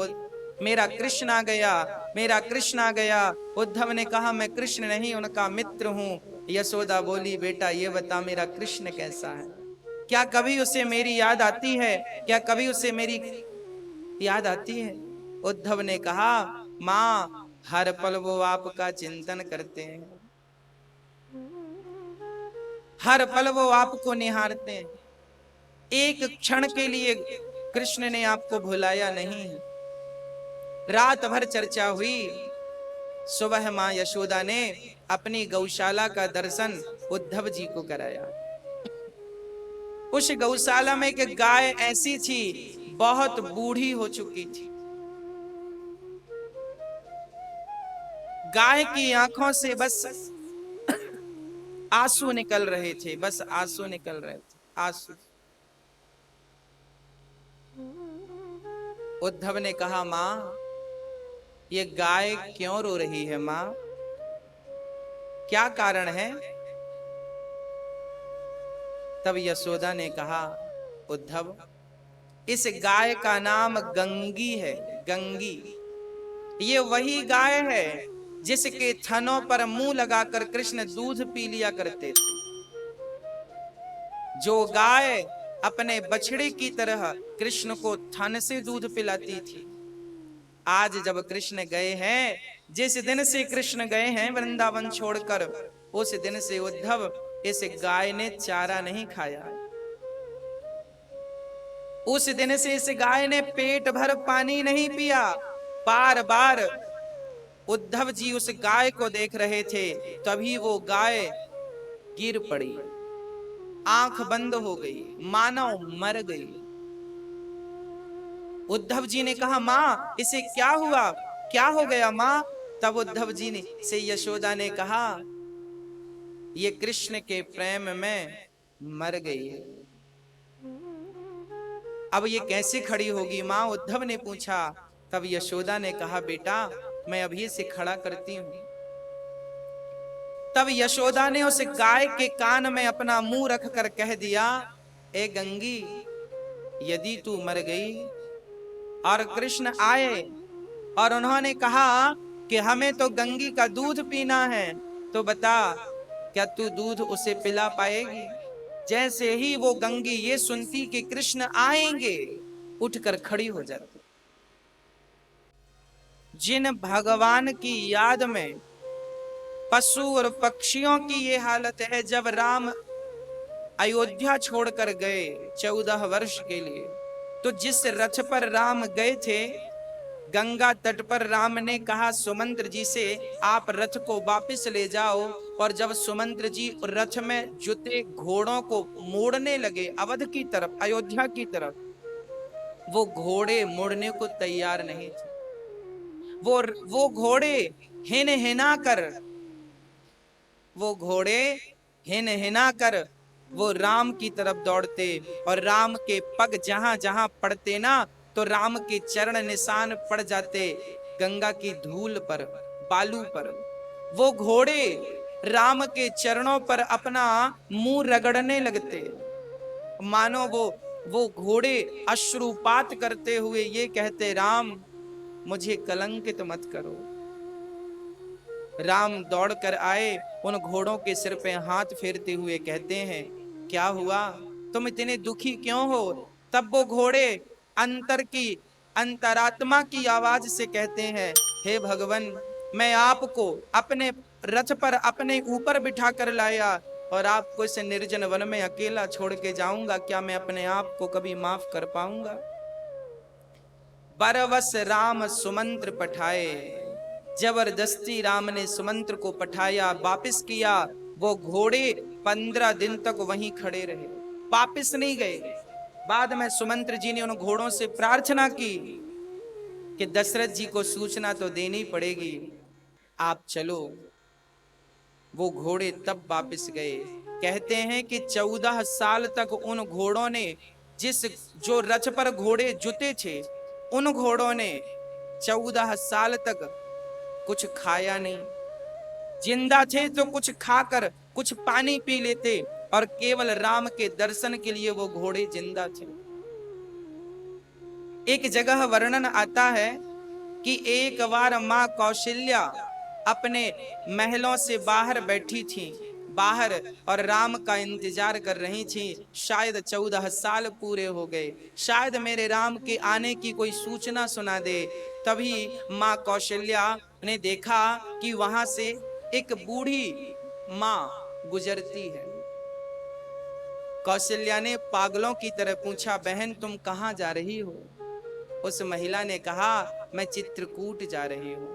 मेरा कृष्ण आ गया, मेरा कृष्ण आ गया। उद्धव ने कहा, मैं कृष्ण नहीं, उनका मित्र हूं। यशोदा बोली, बेटा ये बता मेरा कृष्ण कैसा है? क्या कभी उसे मेरी याद आती है? क्या कभी उसे मेरी याद आती है? उद्धव ने कहा, मां हर पल वो आपका चिंतन करते हैं, हर पल वो आपको निहारते हैं। एक क्षण के लिए कृष्ण ने आपको भुलाया नहीं। रात भर चर्चा हुई। सुबह मां यशोदा ने अपनी गौशाला का दर्शन उद्धव जी को कराया। उस गौशाला में एक गाय ऐसी थी, बहुत बूढ़ी हो चुकी थी। गाय की आंखों से बस आंसू निकल रहे थे, बस आंसू निकल रहे थे, आंसू। उद्धव ने कहा, मां ये गाय क्यों रो रही है? मां क्या कारण है? तब यशोदा ने कहा, उद्धव इस गाय का नाम गंगी है। गंगी, ये वही गाय है जिसके थनों पर मुंह लगाकर कृष्ण दूध पी लिया करते थे। जो गाय अपने बछड़े की तरह कृष्ण को थन से दूध पिलाती थी, आज जब कृष्ण गए हैं, जिस दिन से कृष्ण गए हैं वृंदावन छोड़कर, उस दिन से उद्धव इस गाय ने चारा नहीं खाया। उस दिन से इस गाय ने पेट भर पानी नहीं पिया। बार बार उद्धव जी उस गाय को देख रहे थे, तभी वो गाय गिर पड़ी, आंख बंद हो गई, मानो मर गई। उद्धव जी ने कहा, मां इसे क्या हुआ, क्या हो गया मां? तब उद्धव जी ने से यशोदा ने कहा, ये कृष्ण के प्रेम में मर गई है। अब ये कैसे खड़ी होगी मां? उद्धव ने पूछा। तब यशोदा ने कहा, बेटा मैं अभी से खड़ा करती हूं। तब यशोदा ने उस गाय के कान में अपना मुंह रखकर कह दिया, ए गंगी, यदि तू मर गई और कृष्ण आए और उन्होंने कहा कि हमें तो गंगी का दूध पीना है, तो बता क्या तू दूध उसे पिला पाएगी? जैसे ही वो गंगी ये सुनती कि कृष्ण आएंगे, उठकर खड़ी हो जाती। जिन भगवान की याद में पशु और पक्षियों की ये हालत है, जब राम अयोध्या छोड़कर गए 14 वर्ष के लिए, तो जिस रथ पर राम गए थे, गंगा तट पर राम ने कहा सुमंत्र जी से, आप रथ को वापस ले जाओ। और जब सुमंत्र जी रथ में जुते घोड़ों को मोड़ने लगे अवध की तरफ, अयोध्या की तरफ, वो घोड़े मुड़ने को तैयार नहीं थे। वो घोड़े हिन हिना कर, वो घोड़े हिन हिना कर वो राम की तरफ दौड़ते, और राम के पग जहां जहां पड़ते ना, तो राम के चरण निशान पड़ जाते गंगा की धूल पर, बालू पर। वो घोड़े राम के चरणों पर अपना मुंह रगड़ने लगते, मानो वो घोड़े अश्रुपात करते हुए ये कहते, राम मुझे कलंकित मत करो। राम दौड़कर आए, उन घोड़ों के सिर पे हाथ फेरते हुए कहते हैं, क्या हुआ, तुम इतने दुखी क्यों हो? तब वो घोड़े अंतरात्मा की आवाज से कहते हैं, हे भगवान, मैं आपको अपने रथ पर अपने ऊपर बिठा कर लाया, और आपको इस निर्जन वन में अकेला छोड़ के जाऊंगा, क्या मैं अपने आप को कभी माफ कर पाऊंगा? बरवस राम सुमंत्र पठाए, जबरदस्ती राम ने सुमंत्र को पठाया, वापिस किया। वो घोड़े 15 दिन तक वहीं खड़े रहे, वापिस नहीं गए। बाद में सुमंत्र जी ने उन घोड़ों से प्रार्थना की कि दशरथ जी को सूचना तो देनी पड़ेगी, आप चलो। वो घोड़े तब वापिस गए। कहते हैं कि 14 साल तक उन घोड़ों ने, जो रथ पर घोड़े जुते थे, उन घोड़ों ने 14 साल तक कुछ खाया नहीं। जिंदा थे तो कुछ खाकर कुछ पानी पी लेते, और केवल राम के दर्शन के लिए वो घोड़े जिंदा थे। एक जगह वर्णन आता है कि एक बार मां कौशल्या अपने महलों से बाहर बैठी थी, बाहर, और राम का इंतजार कर रही थी। शायद 14 साल पूरे हो गए, शायद मेरे राम के आने की कोई सूचना सुना दे। तभी मां कौशल्या ने देखा कि वहां से एक बूढ़ी मां गुजरती है। कौशल्या ने पागलों की तरह पूछा, बहन तुम कहां जा रही हो? उस महिला ने कहा, मैं चित्रकूट जा रही हूं।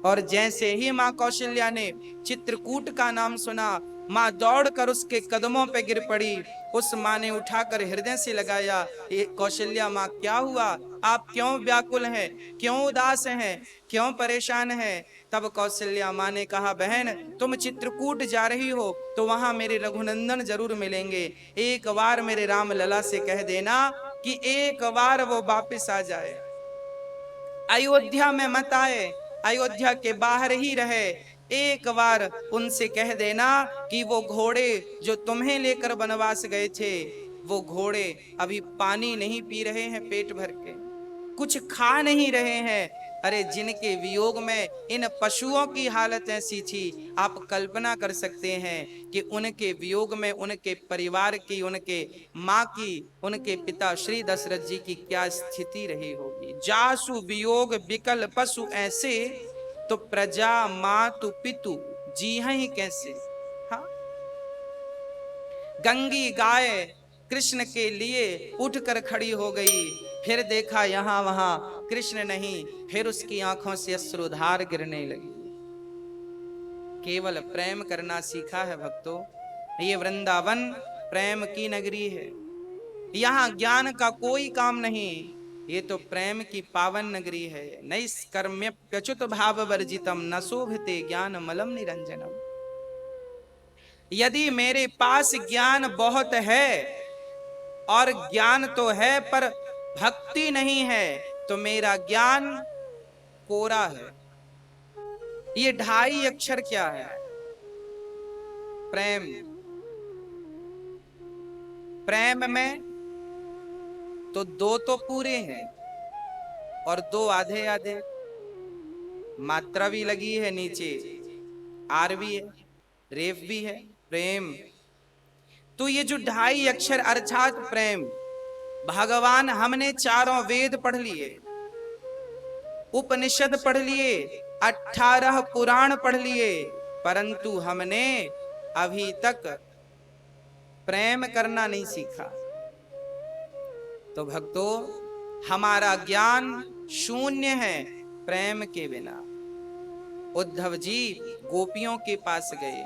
और जैसे ही मां कौशल्या ने चित्रकूट का नाम सुना, मां दौड़कर उसके कदमों पे गिर पड़ी। उस मां ने उठाकर हृदय से लगाया, कौशल्या मां क्या हुआ, आप क्यों व्याकुल हैं, क्यों उदास हैं, क्यों परेशान हैं? तब कौशल्या मां ने कहा, बहन तुम चित्रकूट जा रही हो तो वहां मेरे रघुनंदन जरूर मिलेंगे, एक बार मेरे राम लला से कह देना कि एक बार वो वापिस आ जाए, अयोध्या में मत आए, अयोध्या के बाहर ही रहे। एक बार उनसे कह देना कि वो घोड़े जो तुम्हें लेकर वनवास गए थे, वो घोड़े अभी पानी नहीं पी रहे हैं पेट भर के, कुछ खा नहीं रहे हैं। अरे जिनके वियोग में इन पशुओं की हालत ऐसी थी, आप कल्पना कर सकते हैं कि उनके वियोग में उनके परिवार की, उनके माँ की, उनके पिता श्री दशरथ जी की क्या स्थिति रही होगी। जासु वियोग विकल पशु ऐसे, तो प्रजा मातु पितु जी ही कैसे। हाँ, गंगी गाय कृष्ण के लिए उठकर खड़ी हो गई, फिर देखा यहां वहां कृष्ण नहीं, फिर उसकी आंखों से अश्रुधार गिरने लगी। केवल प्रेम करना सीखा है भक्तों। ये वृंदावन प्रेम की नगरी है, यहाँ ज्ञान का कोई काम नहीं, ये तो प्रेम की पावन नगरी है। नैष्कर्म्यप्यच्युत भाव वर्जितम न शोभते ज्ञान मलम निरंजनम। यदि मेरे पास ज्ञान बहुत है, और ज्ञान तो है पर भक्ति नहीं है, तो मेरा ज्ञान कोरा है। ये 2.5 अक्षर क्या है? प्रेम। प्रेम में तो 2 तो पूरे हैं और 2 आधे आधे। मात्रा भी लगी है, नीचे आर भी है, रेफ भी है, प्रेम। तो ये जो 2.5 अक्षर अर्थात प्रेम, भगवान हमने चारों वेद पढ़ लिए, उपनिषद पढ़ लिए, 18 पुराण पढ़ लिए, परंतु हमने अभी तक प्रेम करना नहीं सीखा। तो भक्तों, हमारा ज्ञान शून्य है प्रेम के बिना। उद्धव जी गोपियों के पास गए,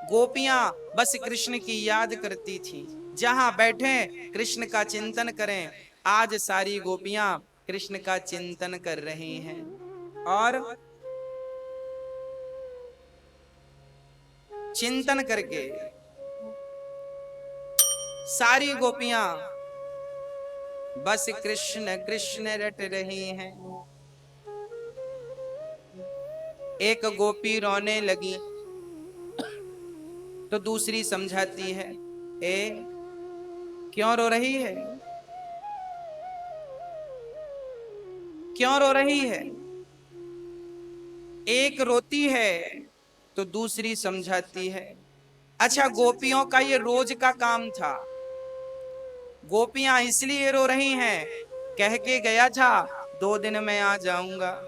गोपियां बस कृष्ण की याद करती थी, जहां बैठे कृष्ण का चिंतन करें। आज सारी गोपियां कृष्ण का चिंतन कर रही हैं, और चिंतन करके सारी गोपियां बस कृष्ण कृष्ण रट रही हैं। एक गोपी रोने लगी तो दूसरी समझाती है, ए क्यों रो रही है, क्यों रो रही है। एक रोती है तो दूसरी समझाती है। अच्छा, गोपियों का ये रोज का काम था। गोपियां इसलिए रो रही हैं, कह के गया था 2 दिन में आ जाऊंगा।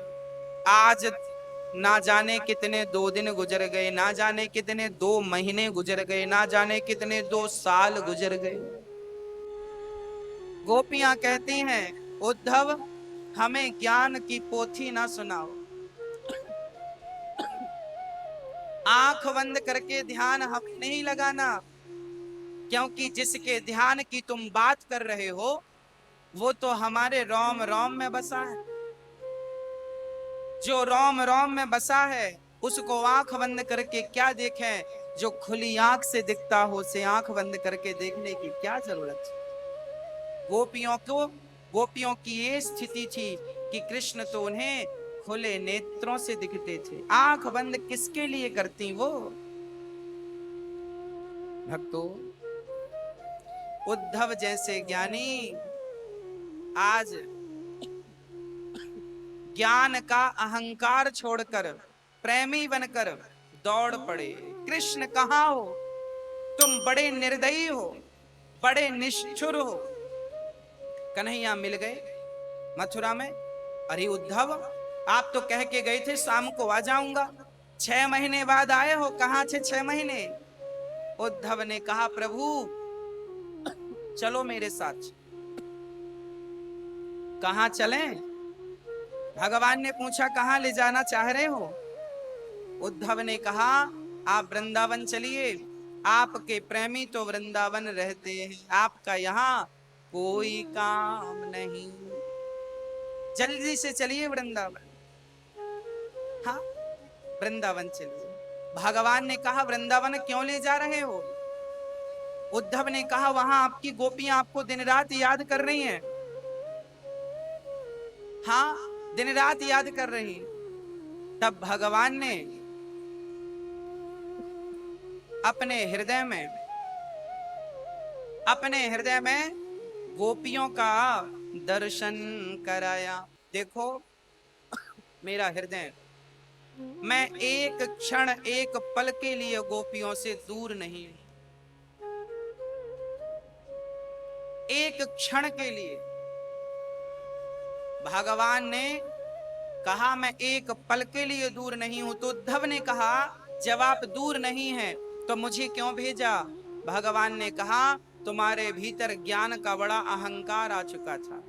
आज ना जाने कितने 2 दिन गुजर गए, ना जाने कितने 2 महीने गुजर गए, ना जाने कितने 2 साल गुजर गए। गोपियां कहती हैं, उद्धव हमें ज्ञान की पोथी ना सुनाओ, आंख बंद करके ध्यान हमें नहीं लगाना, क्योंकि जिसके ध्यान की तुम बात कर रहे हो वो तो हमारे रोम रोम में बसा है। जो रोम रोम में बसा है उसको आंख बंद करके क्या देखें, जो खुली आंख से दिखता हो उसे आंख बंद करके देखने की क्या जरूरत है। गोपियों की ये स्थिति थी कि कृष्ण तो उन्हें खुले नेत्रों से दिखते थे, आंख बंद किसके लिए करती वो। भक्तों, उद्धव जैसे ज्ञानी आज ज्ञान का अहंकार छोड़कर प्रेमी बनकर दौड़ पड़े। कृष्ण कहाँ हो, तुम बड़े निर्दयी हो, बड़े निष्ठुर हो। कन्हैया मिल गए मथुरा में। अरे उद्धव, आप तो कह के गए थे शाम को आ जाऊंगा, 6 महीने बाद आए हो, कहां थे 6 महीने। उद्धव ने कहा, प्रभु चलो मेरे साथ। कहां चलें? भगवान ने पूछा, कहां ले जाना चाह रहे हो। उद्धव ने कहा, आप वृंदावन चलिए, आपके प्रेमी तो वृंदावन रहते हैं, आपका यहाँ कोई काम नहीं, जल्दी से चलिए वृंदावन। हाँ, वृंदावन चलिए। भगवान ने कहा, वृंदावन क्यों ले जा रहे हो। उद्धव ने कहा, वहां आपकी गोपियां आपको दिन रात याद कर रही हैं। हाँ, दिन रात याद कर रही। तब भगवान ने अपने हृदय में गोपियों का दर्शन कराया। देखो मेरा हृदय, मैं एक क्षण एक पल के लिए गोपियों से दूर नहीं, एक क्षण के लिए। भगवान ने कहा मैं एक पल के लिए दूर नहीं हूं, तो उद्धव ने कहा, जब आप दूर नहीं हैं तो मुझे क्यों भेजा। भगवान ने कहा, तुम्हारे भीतर ज्ञान का बड़ा अहंकार आ चुका था,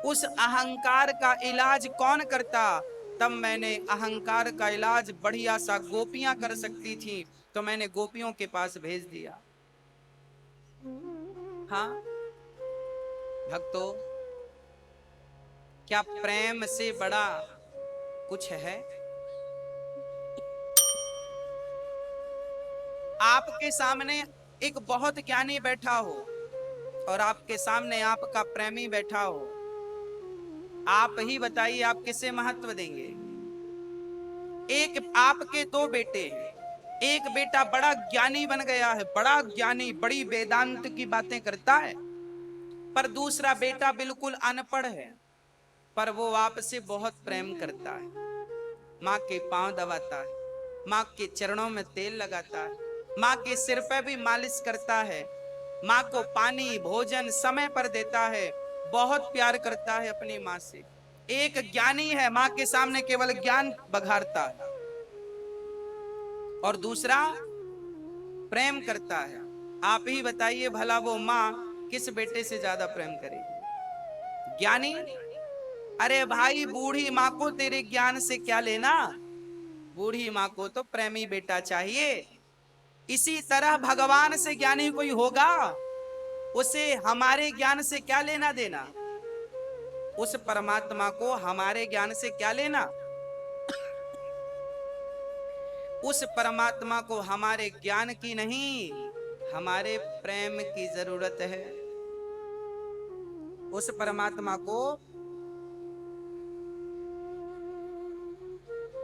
उस अहंकार का इलाज कौन करता। तब मैंने अहंकार का इलाज बढ़िया सा गोपियां कर सकती थी, तो मैंने गोपियों के पास भेज दिया। हाँ भक्तों, क्या प्रेम से बड़ा कुछ है। आपके सामने एक बहुत ज्ञानी बैठा हो और आपके सामने आपका प्रेमी बैठा हो, आप ही बताइए आप किसे महत्व देंगे। एक आपके 2 बेटे हैं, एक बेटा बड़ा ज्ञानी बन गया है, बड़ा ज्ञानी, बड़ी वेदांत की बातें करता है, पर दूसरा बेटा बिल्कुल अनपढ़ है, पर वो आपसे बहुत प्रेम करता है। माँ के पांव दबाता है, माँ के चरणों में तेल लगाता है, माँ के सिर पे भी मालिश करता है, माँ को पानी भोजन समय पर देता है, बहुत प्यार करता है अपनी माँ से। एक ज्ञानी है, माँ के सामने केवल ज्ञान बघारता है, और दूसरा प्रेम करता है। आप ही बताइए भला वो माँ किस बेटे से ज्यादा प्रेम करेगी? ज्ञानी? अरे भाई, बूढ़ी माँ को तेरे ज्ञान से क्या लेना, बूढ़ी माँ को तो प्रेमी बेटा चाहिए। इसी तरह भगवान से ज्ञानी कोई होगा, उसे हमारे ज्ञान से क्या लेना देना? उस परमात्मा को हमारे ज्ञान से क्या लेना? उस परमात्मा को हमारे ज्ञान की नहीं, हमारे प्रेम की जरूरत है। उस परमात्मा को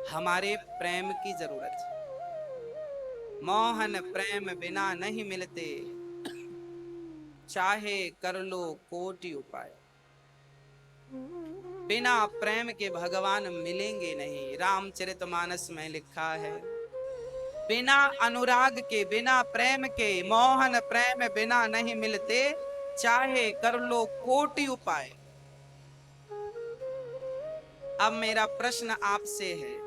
हमारे प्रेम की जरूरत है। मोहन प्रेम बिना नहीं मिलते, चाहे कर लो कोटि उपाय। बिना प्रेम के भगवान मिलेंगे नहीं। रामचरितमानस में लिखा है, बिना अनुराग के, बिना प्रेम के, मोहन प्रेम बिना नहीं मिलते, चाहे कर लो कोटि उपाय। अब मेरा प्रश्न आपसे है,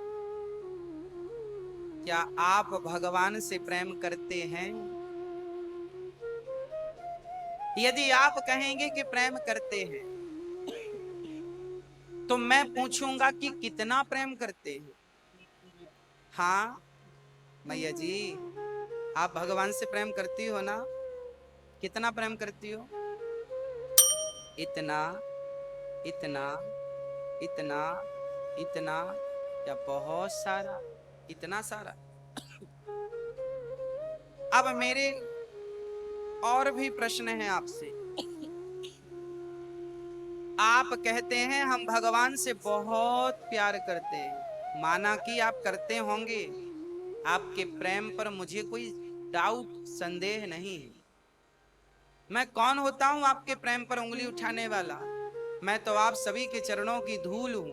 क्या आप भगवान से प्रेम करते हैं? यदि आप कहेंगे कि प्रेम करते हैं, तो मैं पूछूंगा कि कितना प्रेम करते हैं? हाँ मैया जी, आप भगवान से प्रेम करती हो ना? कितना प्रेम करती हो? इतना, इतना, इतना, इतना, या बहुत सारा? इतना सारा। अब मेरे और भी प्रश्न हैं आपसे। आप कहते हैं हम भगवान से बहुत प्यार करते हैं, माना कि आप करते होंगे, आपके प्रेम पर मुझे कोई डाउट, संदेह नहीं है। मैं कौन होता हूं आपके प्रेम पर उंगली उठाने वाला? मैं तो आप सभी के चरणों की धूल हूं,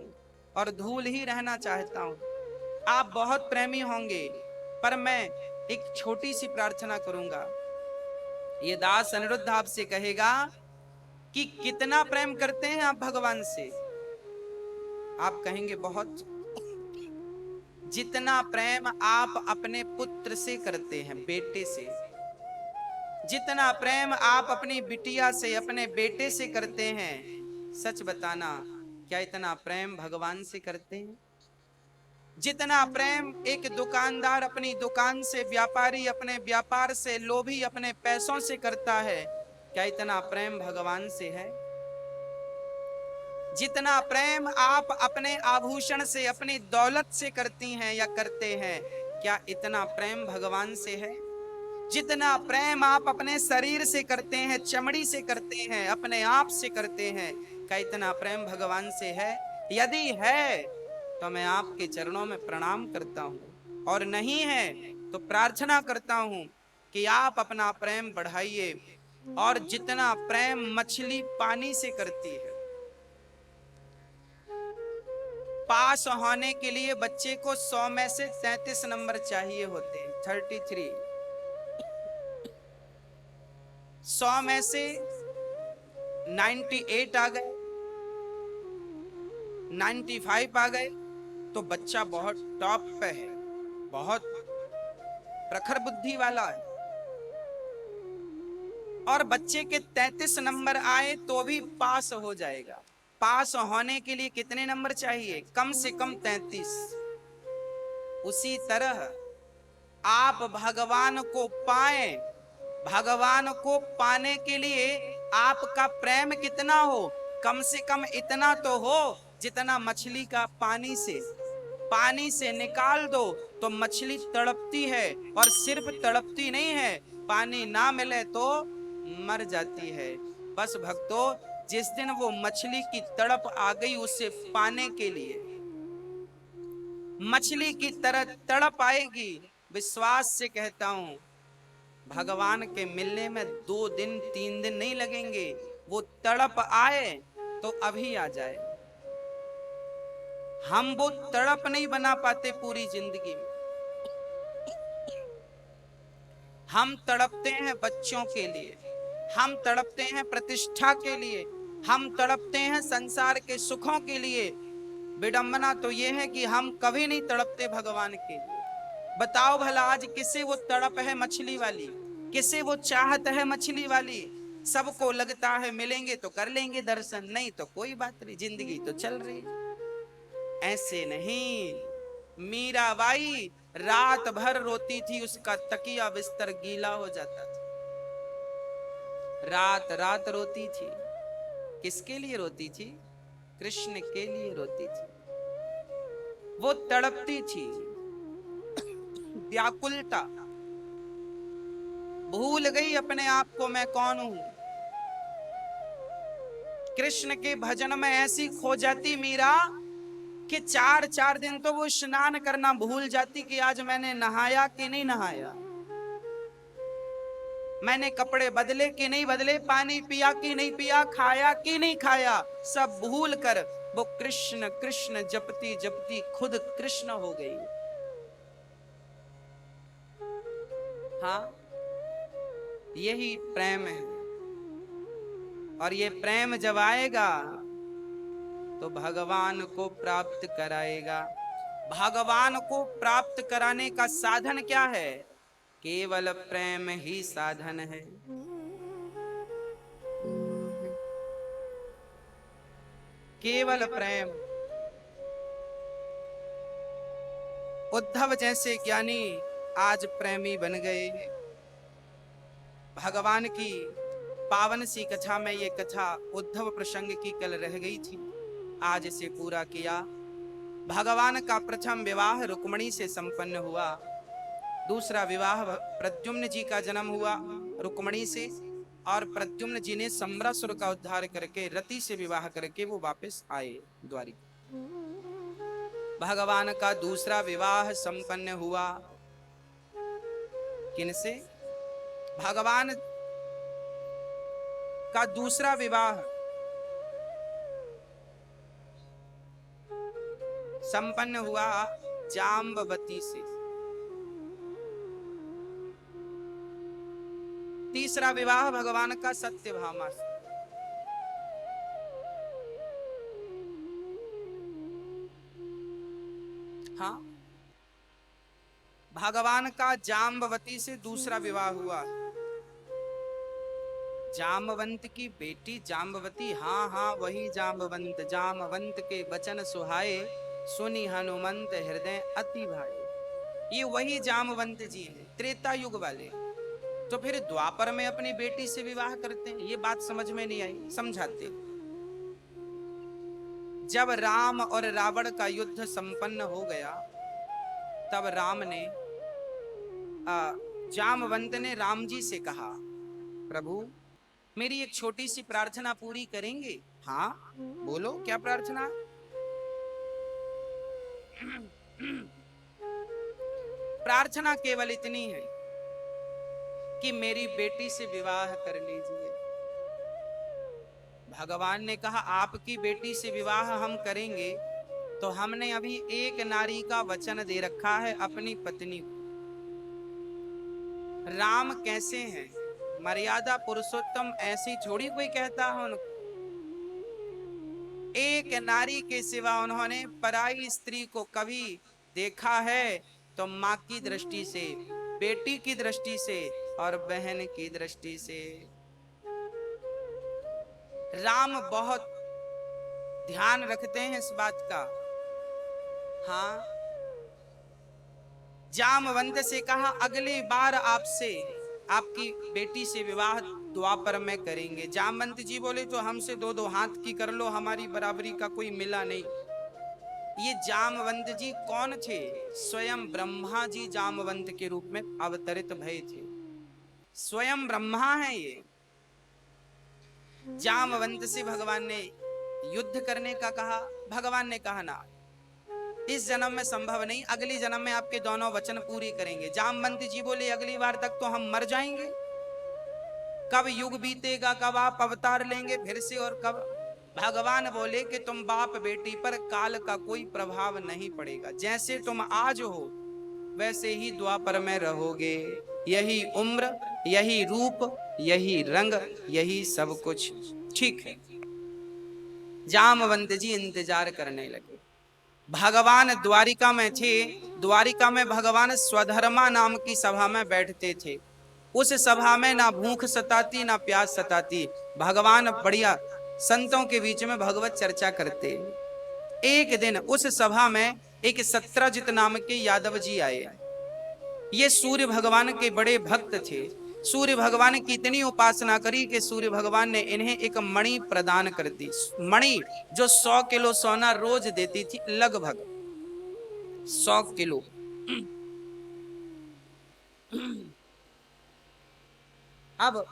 और धूल ही रहना चाहता हूं। आप बहुत प्रेमी होंगे, पर मैं एक छोटी सी प्रार्थना करूंगा। ये दास अनिरुद्ध आपसे कहेगा कि कितना प्रेम करते हैं आप भगवान से? आप कहेंगे बहुत। जितना प्रेम आप अपने पुत्र से करते हैं, बेटे से, जितना प्रेम आप अपनी बिटिया से, अपने बेटे से करते हैं, सच बताना, क्या इतना प्रेम भगवान से करते हैं? जितना प्रेम एक दुकानदार अपनी दुकान से, व्यापारी अपने व्यापार से, लोभी अपने पैसों से करता है, क्या इतना प्रेम भगवान से है? जितना प्रेम आप अपने आभूषण से, अपनी दौलत से करती हैं या करते हैं, क्या इतना प्रेम भगवान से है? जितना प्रेम आप अपने शरीर से करते हैं, चमड़ी से करते हैं, अपने आप से करते हैं, क्या इतना प्रेम भगवान से है? यदि है तो मैं आपके चरणों में प्रणाम करता हूं, और नहीं है तो प्रार्थना करता हूं कि आप अपना प्रेम बढ़ाइए। और जितना प्रेम मछली पानी से करती है, पास होने के लिए बच्चे को 100 में से 33 नंबर चाहिए होते हैं, 33। 100 में से 98 आ गए, 95 आ गए, तो बच्चा बहुत टॉप पे है, बहुत प्रखर बुद्धि वाला है। और बच्चे के 33 नंबर आए तो भी पास हो जाएगा। पास होने के लिए कितने नंबर चाहिए? कम से कम 33। उसी तरह आप भगवान को पाएं, भगवान को पाने के लिए आपका प्रेम कितना हो? कम से कम इतना तो हो जितना मछली का पानी से। पानी से निकाल दो तो मछली तड़पती है, और सिर्फ तड़पती नहीं है, पानी ना मिले तो मर जाती है। बस भक्तों, जिस दिन वो मछली की तड़प आ गई उसे पाने के लिए, मछली की तरह तड़प आएगी, विश्वास से कहता हूं, भगवान के मिलने में 2 दिन 3 दिन नहीं लगेंगे। वो तड़प आए तो अभी आ जाए। हम वो तड़प नहीं बना पाते पूरी जिंदगी में। हम तड़पते हैं बच्चों के लिए, हम तड़पते हैं प्रतिष्ठा के लिए, हम तड़पते हैं संसार के सुखों के लिए। विडंबना तो यह है कि हम कभी नहीं तड़पते भगवान के लिए। बताओ भला आज किसे वो तड़प है मछली वाली, किसे वो चाहत है मछली वाली? सबको लगता है मिलेंगे तो कर लेंगे दर्शन, नहीं तो कोई बात नहीं, जिंदगी तो चल रही। ऐसे नहीं, मीराबाई रात भर रोती थी, उसका तकिया बिस्तर गीला हो जाता था। रात रात रोती थी। किसके लिए रोती थी? कृष्ण के लिए रोती थी। वो तड़पती थी, व्याकुलता, भूल गई अपने आप को मैं कौन हूं। कृष्ण के भजन में ऐसी खो जाती मीरा कि 4-4 दिन तो वो स्नान करना भूल जाती कि आज मैंने नहाया कि नहीं नहाया, मैंने कपड़े बदले कि नहीं बदले, पानी पिया कि नहीं पिया, खाया कि नहीं खाया, सब भूल कर वो कृष्ण कृष्ण जपती जपती खुद कृष्ण हो गई। हाँ, यही प्रेम है। और ये प्रेम जब आएगा तो भगवान को प्राप्त कराएगा। भगवान को प्राप्त कराने का साधन क्या है? केवल प्रेम ही साधन है। केवल प्रेम। उद्धव जैसे ज्ञानी आज प्रेमी बन गए। भगवान की पावन सी कथा में ये कथा उद्धव प्रसंग की कल रह गई थी, आज इसे पूरा किया। भगवान का प्रथम विवाह रुक्मिणी से संपन्न हुआ, दूसरा विवाह प्रद्युम्न जी का जन्म हुआ रुक्मिणी से, और प्रद्युम्न जी ने सम्रासुर का उद्धार करके रति से विवाह करके वो वापस आए द्वारिका। भगवान का दूसरा विवाह संपन्न हुआ किनसे? भगवान का दूसरा विवाह संपन्न हुआ जाम्बवती से। तीसरा विवाह भगवान का सत्यभामा से। हाँ, भगवान का जाम्बवती से दूसरा विवाह हुआ। जामवंत की बेटी जाम्बवती, हाँ हाँ वही जाम्बवंत। जामवंत के वचन सुहाए, सुनी हनुमंत हृदय अति भाए। ये वही जामवंत जी हैं, त्रेता युग वाले। तो फिर द्वापर में अपनी बेटी से विवाह करते हैं, ये बात समझ में नहीं आई, समझाते। जब राम और रावण का युद्ध संपन्न हो गया, तब राम ने जामवंत ने राम जी से कहा, प्रभु मेरी एक छोटी सी प्रार्थना पूरी करेंगे? हाँ बोलो, क्या प्रार्थना? प्रार्थना केवल इतनी है कि मेरी बेटी से विवाह कर लीजिए। भगवान ने कहा, आपकी बेटी से विवाह हम करेंगे तो हमने अभी एक नारी का वचन दे रखा है, अपनी पत्नी को। राम कैसे हैं? मर्यादा पुरुषोत्तम, ऐसी थोड़ी कोई कहता है उनको। एक नारी के सिवा उन्होंने पराई स्त्री को कभी देखा है तो माँ की दृष्टि से, बेटी की दृष्टि से और बहन की दृष्टि से। राम बहुत ध्यान रखते हैं इस बात का। हाँ, जामवंत से कहा, अगली बार आपसे, आपकी बेटी से विवाह द्वापर में करेंगे। जामवंत जी बोले, तो हमसे दो दो हाथ की कर लो, हमारी बराबरी का कोई मिला नहीं। ये जामवंत जी कौन थे? स्वयं ब्रह्मा जी जामवंत के रूप में अवतरित भये थे। स्वयं ब्रह्मा है ये। जामवंत से भगवान ने युद्ध करने का कहा। भगवान ने कहा, ना, इस जन्म में संभव नहीं, अगली जन्म में आपके दोनों वचन पूरी करेंगे। जामवंत जी बोले, अगली बार तक तो हम मर जाएंगे, कब युग बीतेगा, कब आप अवतार लेंगे फिर से, और कब भगवान बोले कि तुम बाप बेटी पर काल का कोई प्रभाव नहीं पड़ेगा, जैसे तुम आज हो वैसे ही द्वापर में रहोगे। यही उम्र, यही रूप, यही रंग, यही सब कुछ ठीक है। जामवंत जी इंतजार करने लगे। भगवान द्वारिका में थे। द्वारिका में भगवान स्वधर्मा नाम की सभा में बैठते थे। उस सभा में ना भूख सताती ना प्यास सताती। भगवान बढ़िया संतों के बीच में भगवत चर्चा करते। एक दिन उस सभा में एक सत्रजित नाम के यादव जी आए। ये सूर्य भगवान के बड़े भक्त थे। सूर्य भगवान की इतनी उपासना करी कि सूर्य भगवान ने इन्हें एक मणि प्रदान कर दी। मणि जो 100 किलो सोना रोज देती थी, लगभग 100 किलो। अब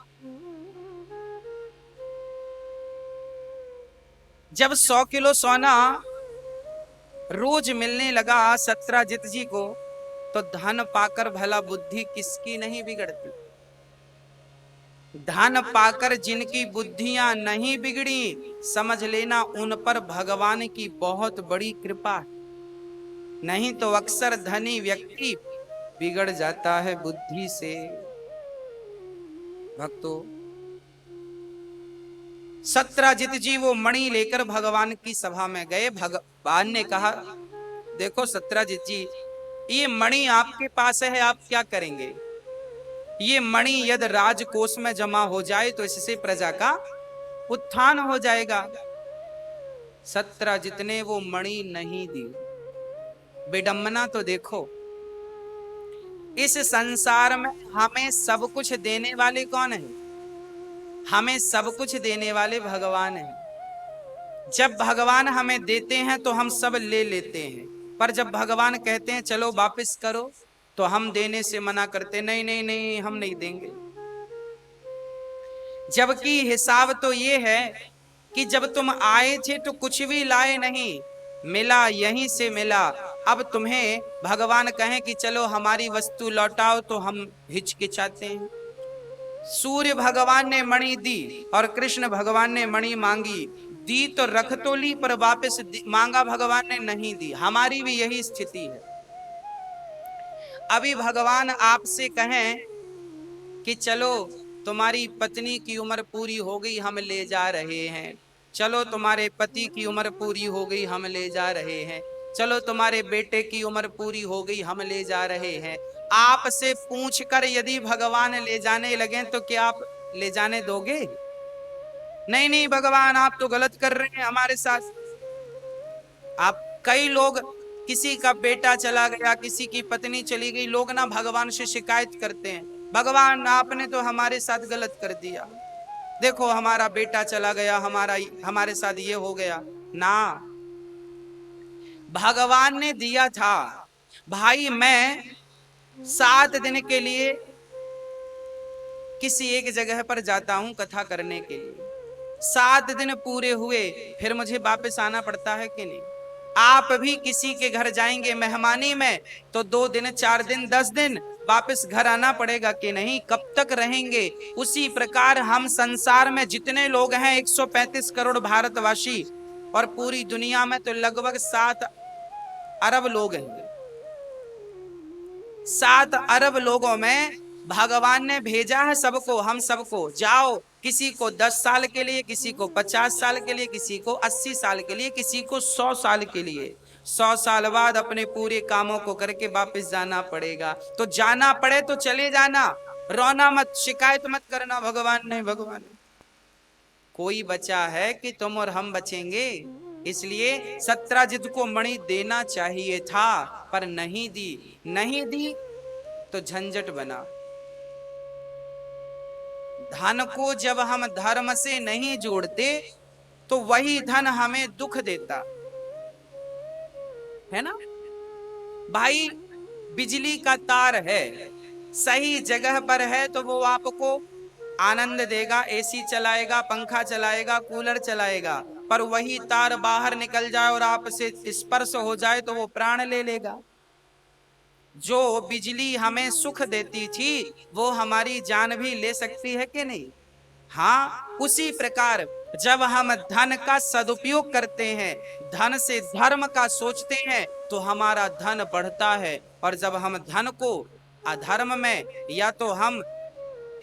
जब 100 किलो सोना रोज मिलने लगा सत्राजित जी को, तो धन पाकर भला बुद्धि किसकी नहीं बिगड़ती। धन पाकर जिनकी बुद्धियां नहीं बिगड़ी, समझ लेना उन पर भगवान की बहुत बड़ी कृपा है। नहीं तो अक्सर धनी व्यक्ति बिगड़ जाता है बुद्धि से। भक्तों, सत्राजित जी वो मणि लेकर भगवान की सभा में गए। भगवान ने कहा, देखो सत्राजित जी, ये मणि आपके पास है, आप क्या करेंगे? ये मणि यदि राजकोष में जमा हो जाए तो इससे प्रजा का उत्थान हो जाएगा। सत्राजित ने वो मणि नहीं दी। विडंबना तो देखो, इस संसार में हमें सब कुछ देने वाले कौन है? हमें सब कुछ देने वाले भगवान हैं। जब भगवान हमें देते हैं तो हम सब ले लेते हैं, पर जब भगवान कहते हैं चलो वापस करो, तो हम देने से मना करते, नहीं नहीं नहीं, हम नहीं देंगे। जबकि हिसाब तो ये है कि जब तुम आए थे तो कुछ भी लाए नहीं, मिला यहीं से मिला। अब तुम्हें भगवान कहें कि चलो हमारी वस्तु लौटाओ तो हम हिचकिचाते हैं। सूर्य भगवान ने मणि दी और कृष्ण भगवान ने मणि मांगी। दी तो रख तो ली, पर वापस मांगा भगवान ने नहीं दी। हमारी भी यही स्थिति है। अभी भगवान आपसे कहें कि चलो तुम्हारी पत्नी की उम्र पूरी हो गई, हम ले जा रहे हैं। चलो तुम्हारे पति की उम्र पूरी हो गई, हम ले जा रहे हैं। चलो तुम्हारे बेटे की उम्र पूरी हो गई, हम ले जा रहे हैं। आपसे पूछकर यदि भगवान ले जाने लगे तो क्या आप ले जाने दोगे? नहीं नहीं भगवान, आप तो गलत कर रहे हैं हमारे साथ। आप कई लोग, किसी का बेटा चला गया, किसी की पत्नी चली गई, लोग ना भगवान से शिकायत करते हैं, भगवान आपने तो हमारे साथ गलत कर दिया, देखो हमारा बेटा चला गया, हमारे साथ ये हो गया ना। भगवान ने दिया था। भाई मैं 7 दिन के लिए किसी एक जगह पर जाता हूं कथा करने के लिए, 7 दिन पूरे हुए फिर मुझे वापस आना पड़ता है कि नहीं? आप भी किसी के घर जाएंगे मेहमानी में तो 2 दिन 4 दिन 10 दिन वापस घर आना पड़ेगा कि नहीं? कब तक रहेंगे? उसी प्रकार हम संसार में जितने लोग हैं 135 करोड़ भारतवासी, और पूरी दुनिया में तो लगभग 7 अरब लोग हैं। 7 अरब लोगों में भगवान ने भेजा है सबको, हम सबको जाओ, किसी को 10 साल के लिए, किसी को 50 साल के लिए, किसी को 80 साल के लिए, किसी को 100 साल के लिए। 100 साल बाद अपने पूरे कामों को करके वापस जाना पड़ेगा। तो जाना पड़े तो चले जाना, रोना मत, शिकायत मत करना भगवान नहीं भगवान। कोई बचा है कि तुम और हम बचेंगे? इसलिए सत्राजित को मणि देना चाहिए था, पर नहीं दी। नहीं दी तो झंझट बना। धन को जब हम धर्म से नहीं जोड़ते तो वही धन हमें दुख देता है ना। भाई बिजली का तार है, सही जगह पर है तो वो आपको आनंद देगा, एसी चलाएगा, पंखा चलाएगा, कूलर चलाएगा। पर वही तार बाहर निकल जाए और आपसे स्पर्श हो जाए तो वो प्राण ले लेगा। जो बिजली हमें सुख देती थी वो हमारी जान भी ले सकती है कि नहीं? हाँ, उसी प्रकार जब हम धन का सदुपयोग करते हैं, धन से धर्म का सोचते हैं, तो हमारा धन बढ़ता है। और जब हम धन को अधर्म में या तो हम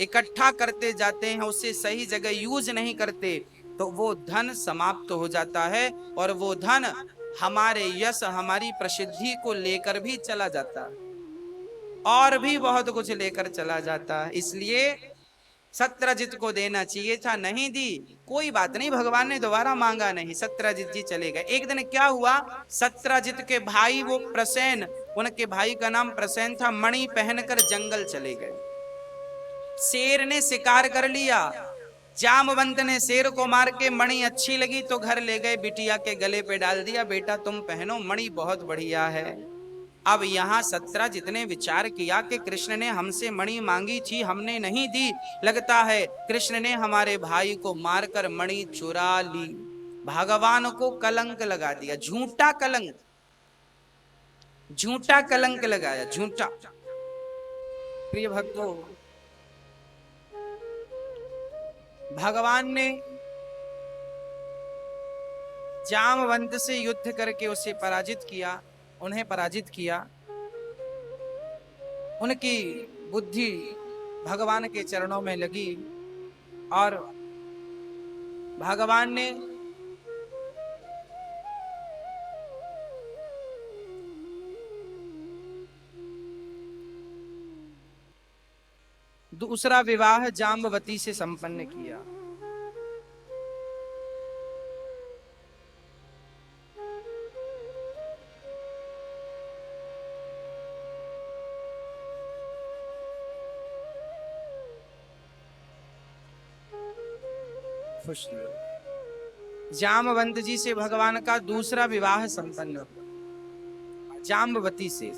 इकट्ठा करते जाते हैं, उसे सही जगह यूज नहीं करते, तो वो धन समाप्त हो जाता है। और वो धन हमारे यश, हमारी प्रसिद्धि को लेकर भी चला जाता है, और भी बहुत कुछ लेकर चला जाता है। इसलिए सत्यजित को देना चाहिए था, नहीं दी, कोई बात नहीं, भगवान ने दोबारा मांगा नहीं, सत्यजित जी चले गए। एक दिन क्या हुआ, सत्यजित के भाई वो प्रसेन, उनके भाई का नाम प्रसेन था, मणि पहनकर जंगल चले गए। शेर ने शिकार कर लिया, जामवंत ने शेर को मार के मणि अच्छी लगी तो घर ले गए, बिटिया के गले पे डाल दिया, बेटा तुम पहनो, मणि बहुत बढ़िया है। अब यहाँ सत्यजित ने विचार किया कि कृष्ण ने हमसे मणि मांगी थी, हमने नहीं दी, लगता है कृष्ण ने हमारे भाई को मारकर मणि चुरा ली। भगवान को कलंक लगा दिया, झूठा कलंक, झूठा कलंक लगाया, झूठा। प्रिय भक्तों, भगवान ने जामवंत से युद्ध करके उसे पराजित किया, उन्हें पराजित किया। उनकी बुद्धि भगवान के चरणों में लगी और भगवान ने दूसरा विवाह जाम्बवती से संपन्न किया। जामवंत जी से भगवान का दूसरा विवाह संपन्न हुआ, जाम्बवती से।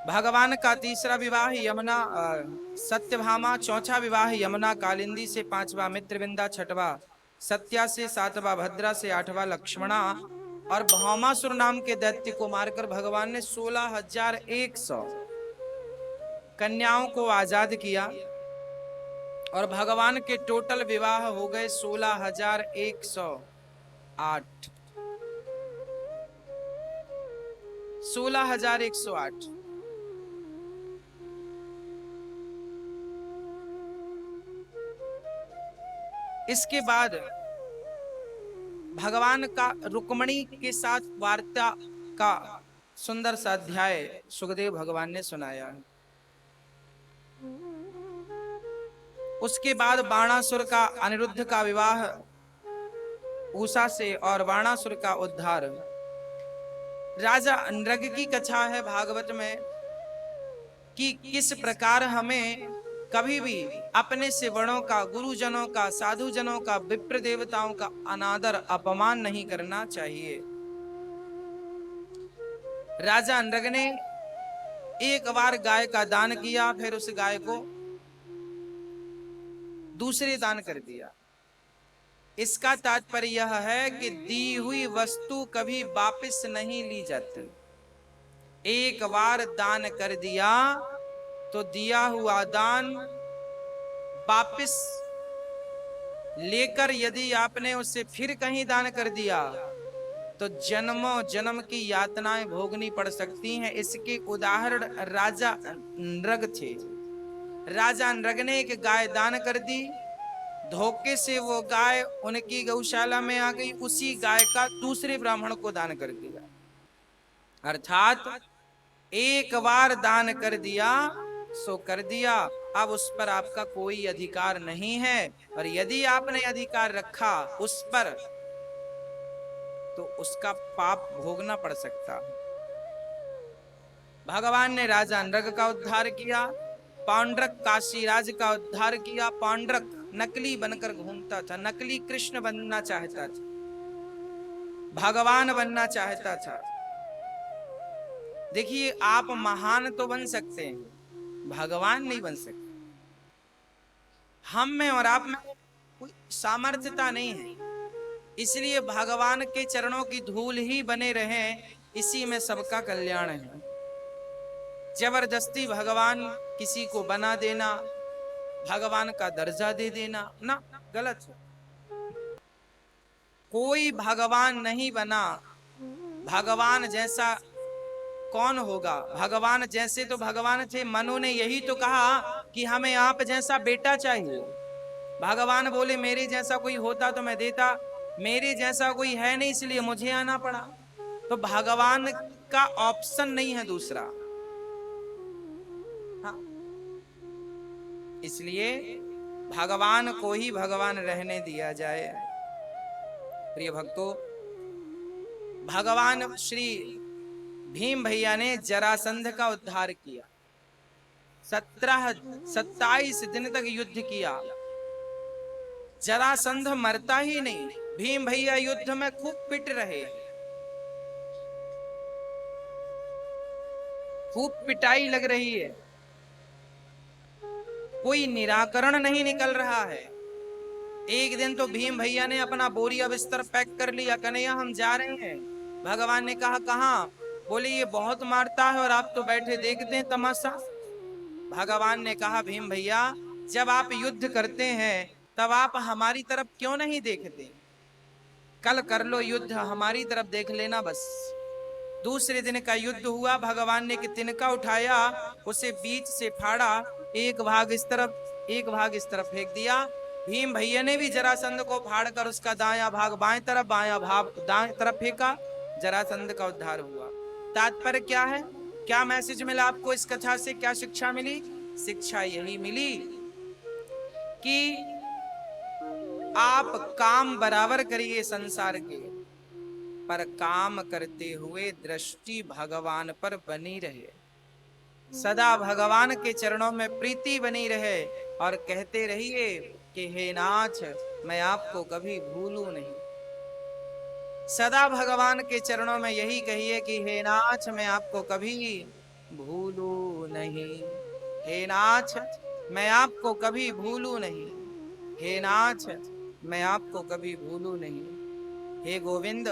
भगवान का तीसरा विवाह यमुना सत्यभामा, चौथा विवाह यमुना कालिंदी से, पांचवा मित्रविंदा, छठवा सत्या से, सातवां भद्रा से, आठवां लक्ष्मणा और भौमासुर नाम के दैत्य को मारकर भगवान ने 16,100 कन्याओं को आजाद किया। और भगवान के टोटल विवाह हो गए 16,108। 16,108। इसके बाद भगवान का रुक्मणी के साथ वार्ता का सुंदर सा अध्याय सुखदेव भगवान ने सुनाया। उसके बाद बाणासुर का, अनिरुद्ध का विवाह उषा से और बाणासुर का उद्धार। राजा नृग की कथा है भागवत में कि किस प्रकार हमें कभी भी अपने से बड़ों का, गुरुजनों का, साधुजनों का, विप्र देवताओं का अनादर, अपमान नहीं करना चाहिए। राजा नृग ने एक बार गाय का दान किया, फिर उस गाय को दूसरे दान कर दिया। इसका तात्पर्य यह है कि दी हुई वस्तु कभी वापस नहीं ली जाती। एक बार दान कर दिया तो दिया हुआ दान वापस लेकर यदि आपने उसे फिर कहीं दान कर दिया तो जन्मों जन्म की यातनाएं भोगनी पड़ सकती हैं। इसके उदाहरण राजा नृग थे। राजा नृग ने एक गाय दान कर दी, धोखे से वो गाय उनकी गौशाला में आ गई, उसी गाय का दूसरे ब्राह्मण को दान कर दिया। अर्थात एक बार दान कर दिया सो कर दिया, अब उस पर आपका कोई अधिकार नहीं है। और यदि आपने अधिकार रखा उस पर तो उसका पाप भोगना पड़ सकता। भगवान ने राजा नृग का उद्धार किया, पांडरक काशीराज का उद्धार किया। पांडरक नकली बनकर घूमता था, नकली कृष्ण बनना चाहता था, भगवान बनना चाहता था। देखिए, आप महान तो बन सकते हैं, भगवान नहीं बन सकते। हम में और आप में कोई सामर्थ्यता नहीं है, इसलिए भगवान के चरणों की धूल ही बने रहें, इसी में सबका कल्याण है। जबरदस्ती भगवान किसी को बना देना, भगवान का दर्जा दे देना, ना, गलत है। कोई भगवान नहीं बना, भगवान जैसा कौन होगा? भगवान जैसे तो भगवान थे, मनु ने यही तो कहा कि हमें आप जैसा बेटा चाहिए। भगवान बोले मेरे जैसा कोई होता तो मैं देता, मेरे जैसा कोई है नहीं इसलिए मुझे आना पड़ा। तो भगवान का ऑप्शन नहीं है दूसरा। हाँ, इसलिए भगवान को ही भगवान रहने दिया जाए। प्रिय भक्तों, भगवान श्री भीम भैया ने जरासंध का उद्धार किया। 27 दिन तक युद्ध किया, जरासंध मरता ही नहीं। भीम भैया युद्ध में खूब पिट रहे, खूब पिटाई लग रही है, कोई निराकरण नहीं निकल रहा है। एक दिन तो भीम भैया ने अपना बोरिया बिस्तर पैक कर लिया, कन्हैया हम जा रहे हैं। भगवान ने कहा कहां? बोले ये बहुत मारता है और आप तो बैठे देखते हैं तमाशा। भगवान ने कहा भीम भैया, जब आप युद्ध करते हैं तब आप हमारी तरफ क्यों नहीं देखते? कल कर लो युद्ध, हमारी तरफ देख लेना बस। दूसरे दिन का युद्ध हुआ, भगवान ने तिनका उठाया, उसे बीच से फाड़ा, एक भाग इस तरफ एक भाग इस तरफ फेंक दिया। भीम भैया ने भी जरासंध को फाड़कर उसका दायां भाग बाएं तरफ, बायां भाग दाएं तरफ फेंका। जरासंध का उद्धार हुआ। तात्पर्य क्या है? क्या मैसेज मिला आपको इस कथा से? क्या शिक्षा मिली? शिक्षा यही मिली कि आप काम बराबर करिए संसार के, पर काम करते हुए दृष्टि भगवान पर बनी रहे, सदा भगवान के चरणों में प्रीति बनी रहे और कहते रहिए कि हे नाथ मैं आपको कभी भूलूं नहीं। सदा भगवान के चरणों में यही कहिए कि हे नाथ मैं आपको कभी भूलूं नहीं, हे नाथ मैं आपको कभी भूलूं नहीं, हे नाथ मैं आपको कभी भूलूं नहीं। हे गोविंद,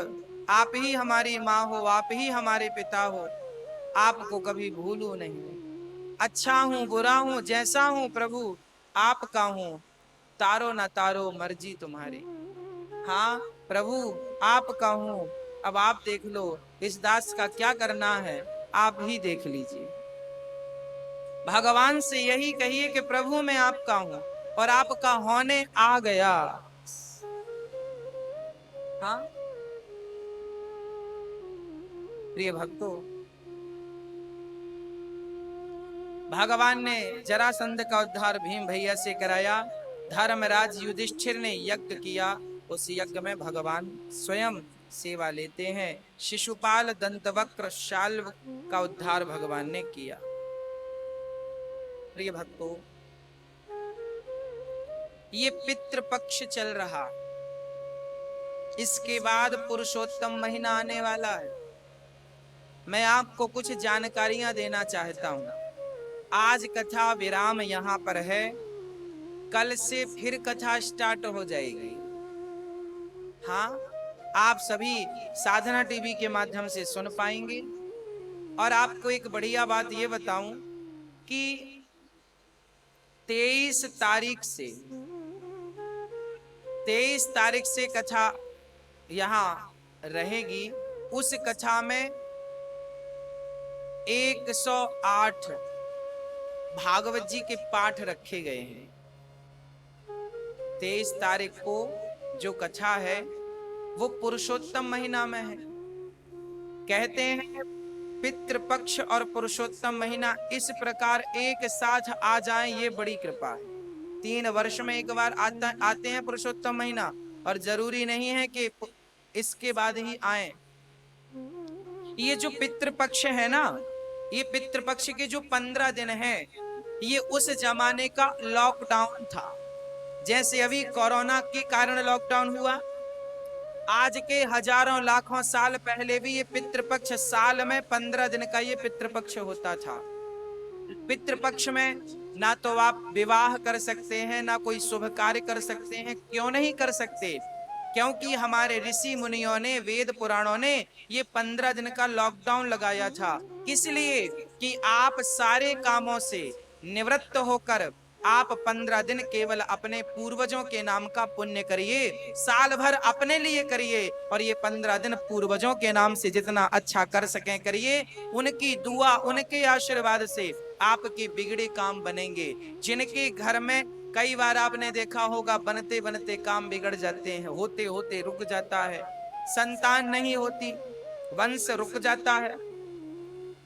आप ही हमारी माँ हो, आप ही हमारे पिता हो, आपको कभी भूलूं नहीं। अच्छा हूं बुरा हूं जैसा हूं प्रभु आपका हूं, तारो ना तारो मर्जी तुम्हारी। हाँ प्रभु आपका हूं, अब आप देख लो इस दास का क्या करना है, आप ही देख लीजिए। भगवान से यही कहिए कि प्रभु मैं आपका हूं और आपका होने आ गया। हाँ प्रिय भक्तों, भगवान ने जरासंध का उद्धार भीम भैया से कराया। धर्मराज युधिष्ठिर ने यज्ञ किया, उस यज्ञ में भगवान स्वयं सेवा लेते हैं। शिशुपाल दंतवक्र शाल्व का उद्धार भगवान ने किया। प्रिय भक्तों, ये पितृपक्ष चल रहा, इसके बाद पुरुषोत्तम महीना आने वाला है। मैं आपको कुछ जानकारियां देना चाहता हूं। आज कथा विराम यहां पर है, कल से फिर कथा स्टार्ट हो जाएगी। हाँ, आप सभी साधना टीवी के माध्यम से सुन पाएंगे। और आपको एक बढ़िया बात ये बताऊं कि 23 तारीख से कथा यहां रहेगी। उस कथा में 108 भागवत जी के पाठ रखे गए हैं। 23 तारीख को जो कथा है वो पुरुषोत्तम महीना में है। कहते हैं पितृपक्ष और पुरुषोत्तम महीना इस प्रकार एक साथ आ जाएं, ये बड़ी कृपा है। 3 वर्ष में एक बार आते हैं पुरुषोत्तम महीना, और जरूरी नहीं है कि इसके बाद ही आए। ये जो पितृपक्ष है ना, ये पितृपक्ष के जो 15 दिन हैं, ये उस जमाने का लॉकडाउन था। जैसे अभी कोरोना के कारण लॉकडाउन हुआ, आज के हजारों लाखों साल पहले भी ये पितृपक्ष साल में 15 दिन का ये पितृपक्ष होता था। पितृपक्ष में ना तो आप विवाह कर सकते हैं, ना कोई शुभ कार्य कर सकते हैं। क्यों नहीं कर सकते? क्योंकि हमारे ऋषि मुनियों ने, वेद पुराणों ने ये 15 दिन का लॉकडाउन लगाया था। किस लिए? कि आप सारे कामों से निवृत्त होकर आप 15 दिन केवल अपने पूर्वजों के नाम का पुण्य करिए, साल भर अपने लिए करिए, और ये 15 दिन पूर्वजों के नाम से जितना अच्छा कर सकें करिए। उनकी दुआ, उनके आशीर्वाद से आपके बिगड़े काम बनेंगे। जिनके घर में कई बार आपने देखा होगा बनते बनते काम बिगड़ जाते हैं, होते होते रुक जाता है, संतान नहीं होती, वंश रुक जाता है,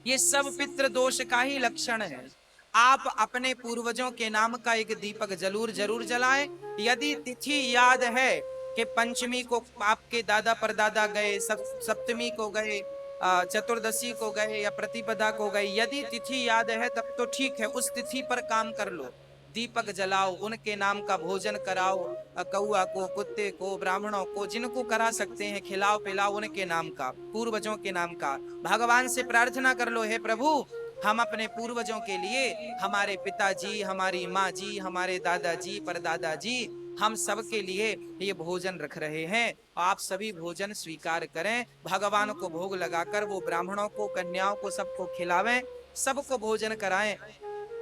ये सब पितृ दोष का ही लक्षण है। आप अपने पूर्वजों के नाम का एक दीपक जरूर जरूर जलाएं। यदि तिथि याद है कि पंचमी को आपके दादा परदादा गए, सप्तमी को गए, चतुर्दशी को गए या प्रतिपदा को गए, यदि तिथि याद है तब तो ठीक है, उस तिथि पर काम कर लो, दीपक जलाओ, उनके नाम का भोजन कराओ, कौआ को, कुत्ते को, ब्राह्मणों को, जिनको करा सकते हैं खिलाओ पिलाओ, उनके नाम का, पूर्वजों के नाम का। भगवान से प्रार्थना कर लो, हे प्रभु हम अपने पूर्वजों के लिए, हमारे पिताजी, हमारी माँ जी, हमारे दादाजी, परदादाजी, हम सब के लिए ये भोजन रख रहे हैं, आप सभी भोजन स्वीकार करें। भगवान को भोग लगाकर वो ब्राह्मणों को, कन्याओं को, सबको खिलावें, सबको भोजन कराएं,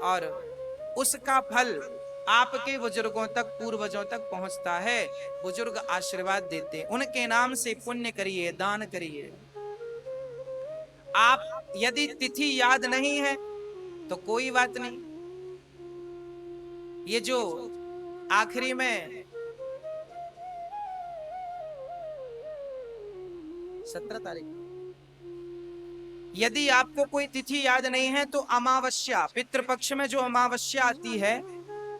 और उसका फल आपके बुजुर्गों तक, पूर्वजों तक पहुंचता है। बुजुर्ग आशीर्वाद देते, उनके नाम से पुण्य करिए, दान करिए। आप यदि तिथि याद नहीं है तो कोई बात नहीं, ये जो आखिरी में 17 तारीख, यदि आपको कोई तिथि याद नहीं है तो अमावस्या, पितृपक्ष में जो अमावस्या आती है,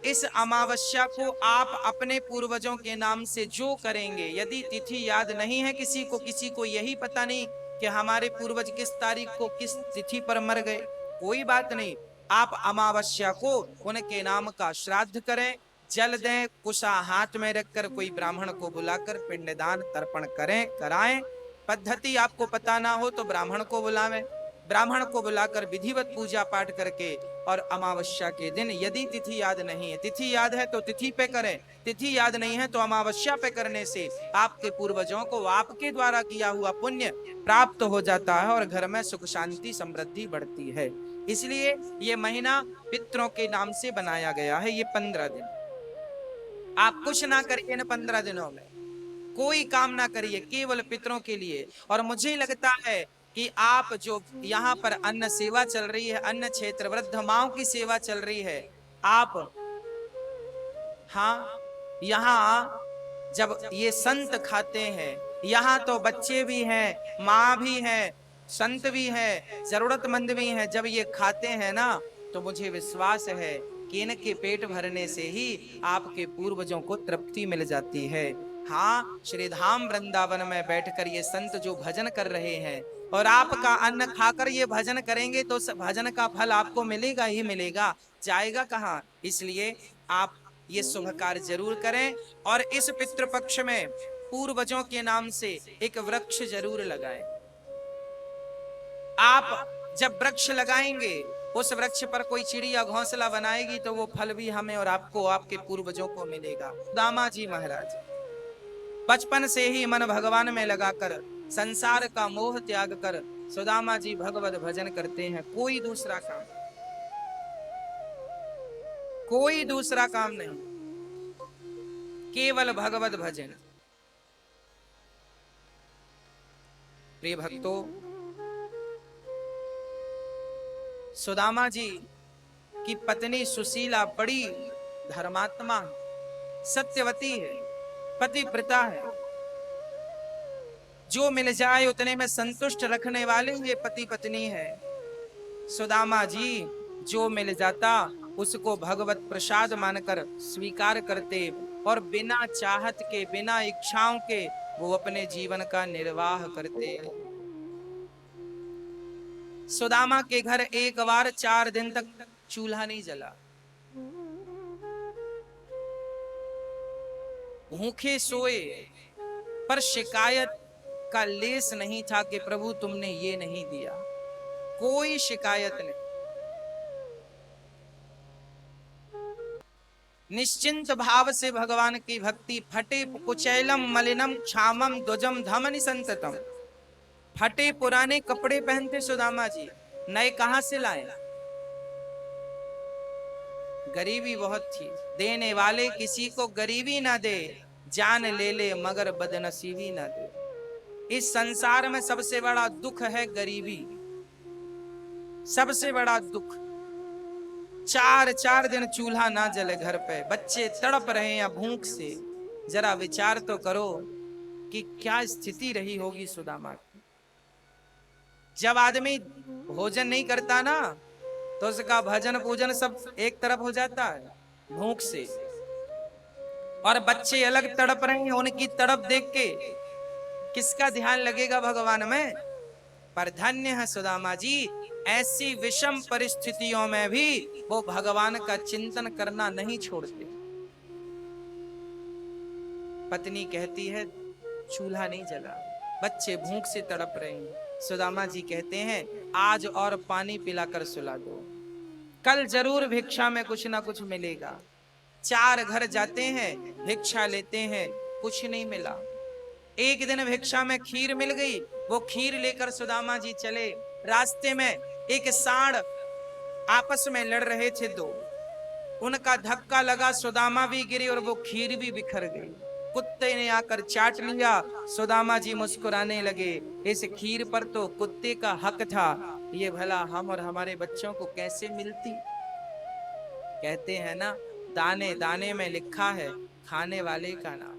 इस अमावस्या को आप अपने पूर्वजों के नाम से जो करेंगे, यदि तिथि याद नहीं है किसी को यही पता नहीं कि हमारे पूर्वज किस तारीख को किस तिथि पर मर गए, कोई बात नहीं, आप अमावस्या को उनके नाम का श्राद्ध करें, जल दें, कुशा हाथ में रखकर कोई ब्राह्मण को बुलाकर पिंडदान तर्पण करें, कराएं। पद्धति आपको पता ना हो तो ब्राह्मण को बुलावें, ब्राह्मण को बुलाकर विधिवत पूजा पाठ करके, और अमावस्या के दिन यदि तिथि याद नहीं है, तिथि याद है तो तिथि पे करें, तिथि याद नहीं है तो अमावस्या पे करने से आपके पूर्वजों को आपके द्वारा किया हुआ पुण्य प्राप्त हो जाता है और घर में सुख शांति समृद्धि बढ़ती है। इसलिए ये महीना पितरों के नाम से बनाया गया है। ये 15 दिन आप कुछ ना करिए, इन 15 दिनों में कोई काम ना करिए, केवल पितरों के लिए। और मुझे लगता है कि आप जो यहाँ पर अन्न सेवा चल रही है, अन्न क्षेत्र वृद्ध माओं की सेवा चल रही है, आप, हाँ, यहाँ जब ये संत खाते हैं, यहाँ तो बच्चे भी हैं, माँ भी है, संत भी है, जरूरतमंद भी हैं, जब ये खाते हैं ना तो मुझे विश्वास है कि इनके पेट भरने से ही आपके पूर्वजों को तृप्ति मिल जाती है। हाँ, श्रीधाम वृंदावन में बैठकर ये संत जो भजन कर रहे हैं और आपका अन्न खाकर ये भजन करेंगे तो भजन का फल आपको मिलेगा ही मिलेगा, जाएगा कहाँ। इसलिए आप ये शुभ कार्य जरूर करें और इस पितृपक्ष में पूर्वजों के नाम से एक वृक्ष जरूर लगाएं। आप जब वृक्ष लगाएंगे, उस वृक्ष पर कोई चिड़िया घोंसला बनाएगी तो वो फल भी हमें और आपको, आपके पूर्वजों को मिलेगा। दामा जी महाराज बचपन से ही मन भगवान में लगाकर संसार का मोह त्याग कर सुदामा जी भगवत भजन करते हैं। कोई दूसरा काम नहीं, केवल भगवत भजन। प्रिय भक्तों, सुदामा जी की पत्नी सुशीला बड़ी धर्मात्मा, सत्यवती है, पतिव्रता है, जो मिल जाए उतने में संतुष्ट रखने वाले ये पति पत्नी है। सुदामा जी जो मिल जाता उसको भगवत प्रसाद मानकर स्वीकार करते और बिना चाहत के, बिना इच्छाओं के वो अपने जीवन का निर्वाह करते। सुदामा के घर एक बार 4 दिन तक चूल्हा नहीं जला, भूखे सोए, पर शिकायत का लेस नहीं था कि प्रभु तुमने ये नहीं दिया, कोई शिकायत नहीं। निश्चिंत भाव से भगवान की भक्ति। फटे कुचैलम मलिनम क्षामम ध्वजम धमनि संततम। फटे पुराने कपड़े पहनते सुदामा जी, नए कहां से लाए? गरीबी बहुत थी। देने वाले किसी को गरीबी ना दे, जान ले ले मगर बदनसीबी ना दे। इस संसार में सबसे बड़ा दुख है गरीबी, सबसे बड़ा दुख। 4-4 दिन चूल्हा ना जले घर पे, बच्चे तड़प रहे हैं भूख से। जरा विचार तो करो कि क्या स्थिति रही होगी सुदामा की। जब आदमी भोजन नहीं करता ना तो उसका भजन पूजन सब एक तरफ हो जाता है भूख से। और बच्चे अलग तड़प रहे हैं, उनकी तड़प देख के किसका ध्यान लगेगा भगवान में। पर धन्य है सुदामा जी, ऐसी विषम परिस्थितियों में भी वो भगवान का चिंतन करना नहीं छोड़ते। पत्नी कहती है चूल्हा नहीं जला, बच्चे भूख से तड़प रहे हैं। सुदामा जी कहते हैं आज और पानी पिलाकर सुला दो, कल जरूर भिक्षा में कुछ ना कुछ मिलेगा। 4 घर जाते हैं, भिक्षा लेते हैं, कुछ नहीं मिला। एक दिन भिक्षा में खीर मिल गई, वो खीर लेकर सुदामा जी चले। रास्ते में एक सांड आपस में लड़ रहे थे दो, उनका धक्का लगा, सुदामा भी गिरे और वो खीर भी बिखर गई। कुत्ते ने आकर चाट लिया, सुदामा जी मुस्कुराने लगे। इस खीर पर तो कुत्ते का हक था, ये भला हम और हमारे बच्चों को कैसे मिलती। कहते हैं ना, दाने दाने में लिखा है खाने वाले का नाम।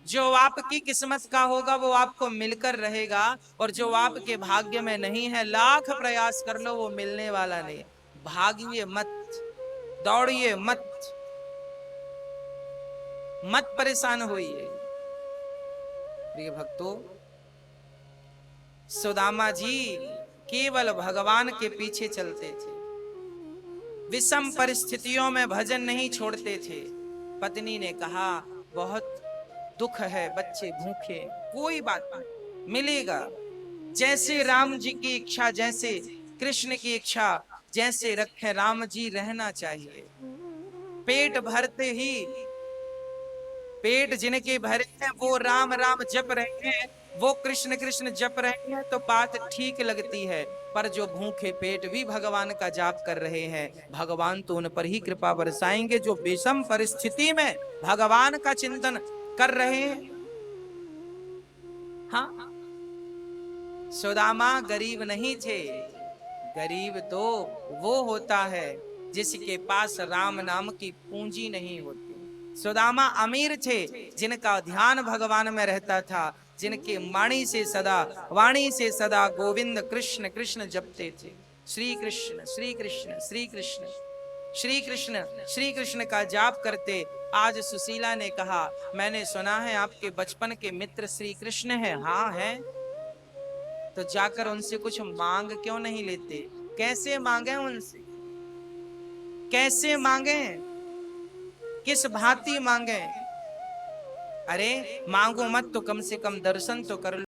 जो आपकी किस्मत का होगा वो आपको मिलकर रहेगा, और जो आपके भाग्य में नहीं है लाख प्रयास कर लो वो मिलने वाला नहीं। भागिए मत, दौड़िए मत, मत परेशान होइए। प्रिय भक्तों, सुदामा जी केवल भगवान के पीछे चलते थे, विषम परिस्थितियों में भजन नहीं छोड़ते थे। पत्नी ने कहा बहुत दुख है, बच्चे भूखे, कोई बात नहीं, मिलेगा। जैसे राम जी की इच्छा, जैसे कृष्ण की इच्छा, जैसे रखे राम जी रहना चाहिए। पेट भरते ही, पेट जिनके भरे हैं वो राम राम जप रहे हैं, वो कृष्ण कृष्ण जप रहे हैं तो बात ठीक लगती है। पर जो भूखे पेट भी भगवान का जाप कर रहे हैं, भगवान तो उन पर ही कृपा बरसाएंगे जो विषम परिस्थिति में भगवान का चिंतन कर रहे हैं। हाँ, सुदामा गरीब नहीं थे, गरीब तो वो होता है जिसके पास राम नाम की पूंजी नहीं होती। सुदामा अमीर थे जिनका ध्यान भगवान में रहता था, जिनके वाणी से सदा गोविंद कृष्ण कृष्ण जपते थे। श्री कृष्ण श्री कृष्ण श्री कृष्ण श्री कृष्ण श्री कृष्ण का जाप करते। आज सुशीला ने कहा मैंने सुना है आपके बचपन के मित्र श्री कृष्ण हैं। हाँ हैं, तो जाकर उनसे कुछ मांग क्यों नहीं लेते। कैसे मांगे उनसे, कैसे मांगे, किस भांति मांगे। अरे मांगो मत तो कम से कम दर्शन तो कर लो।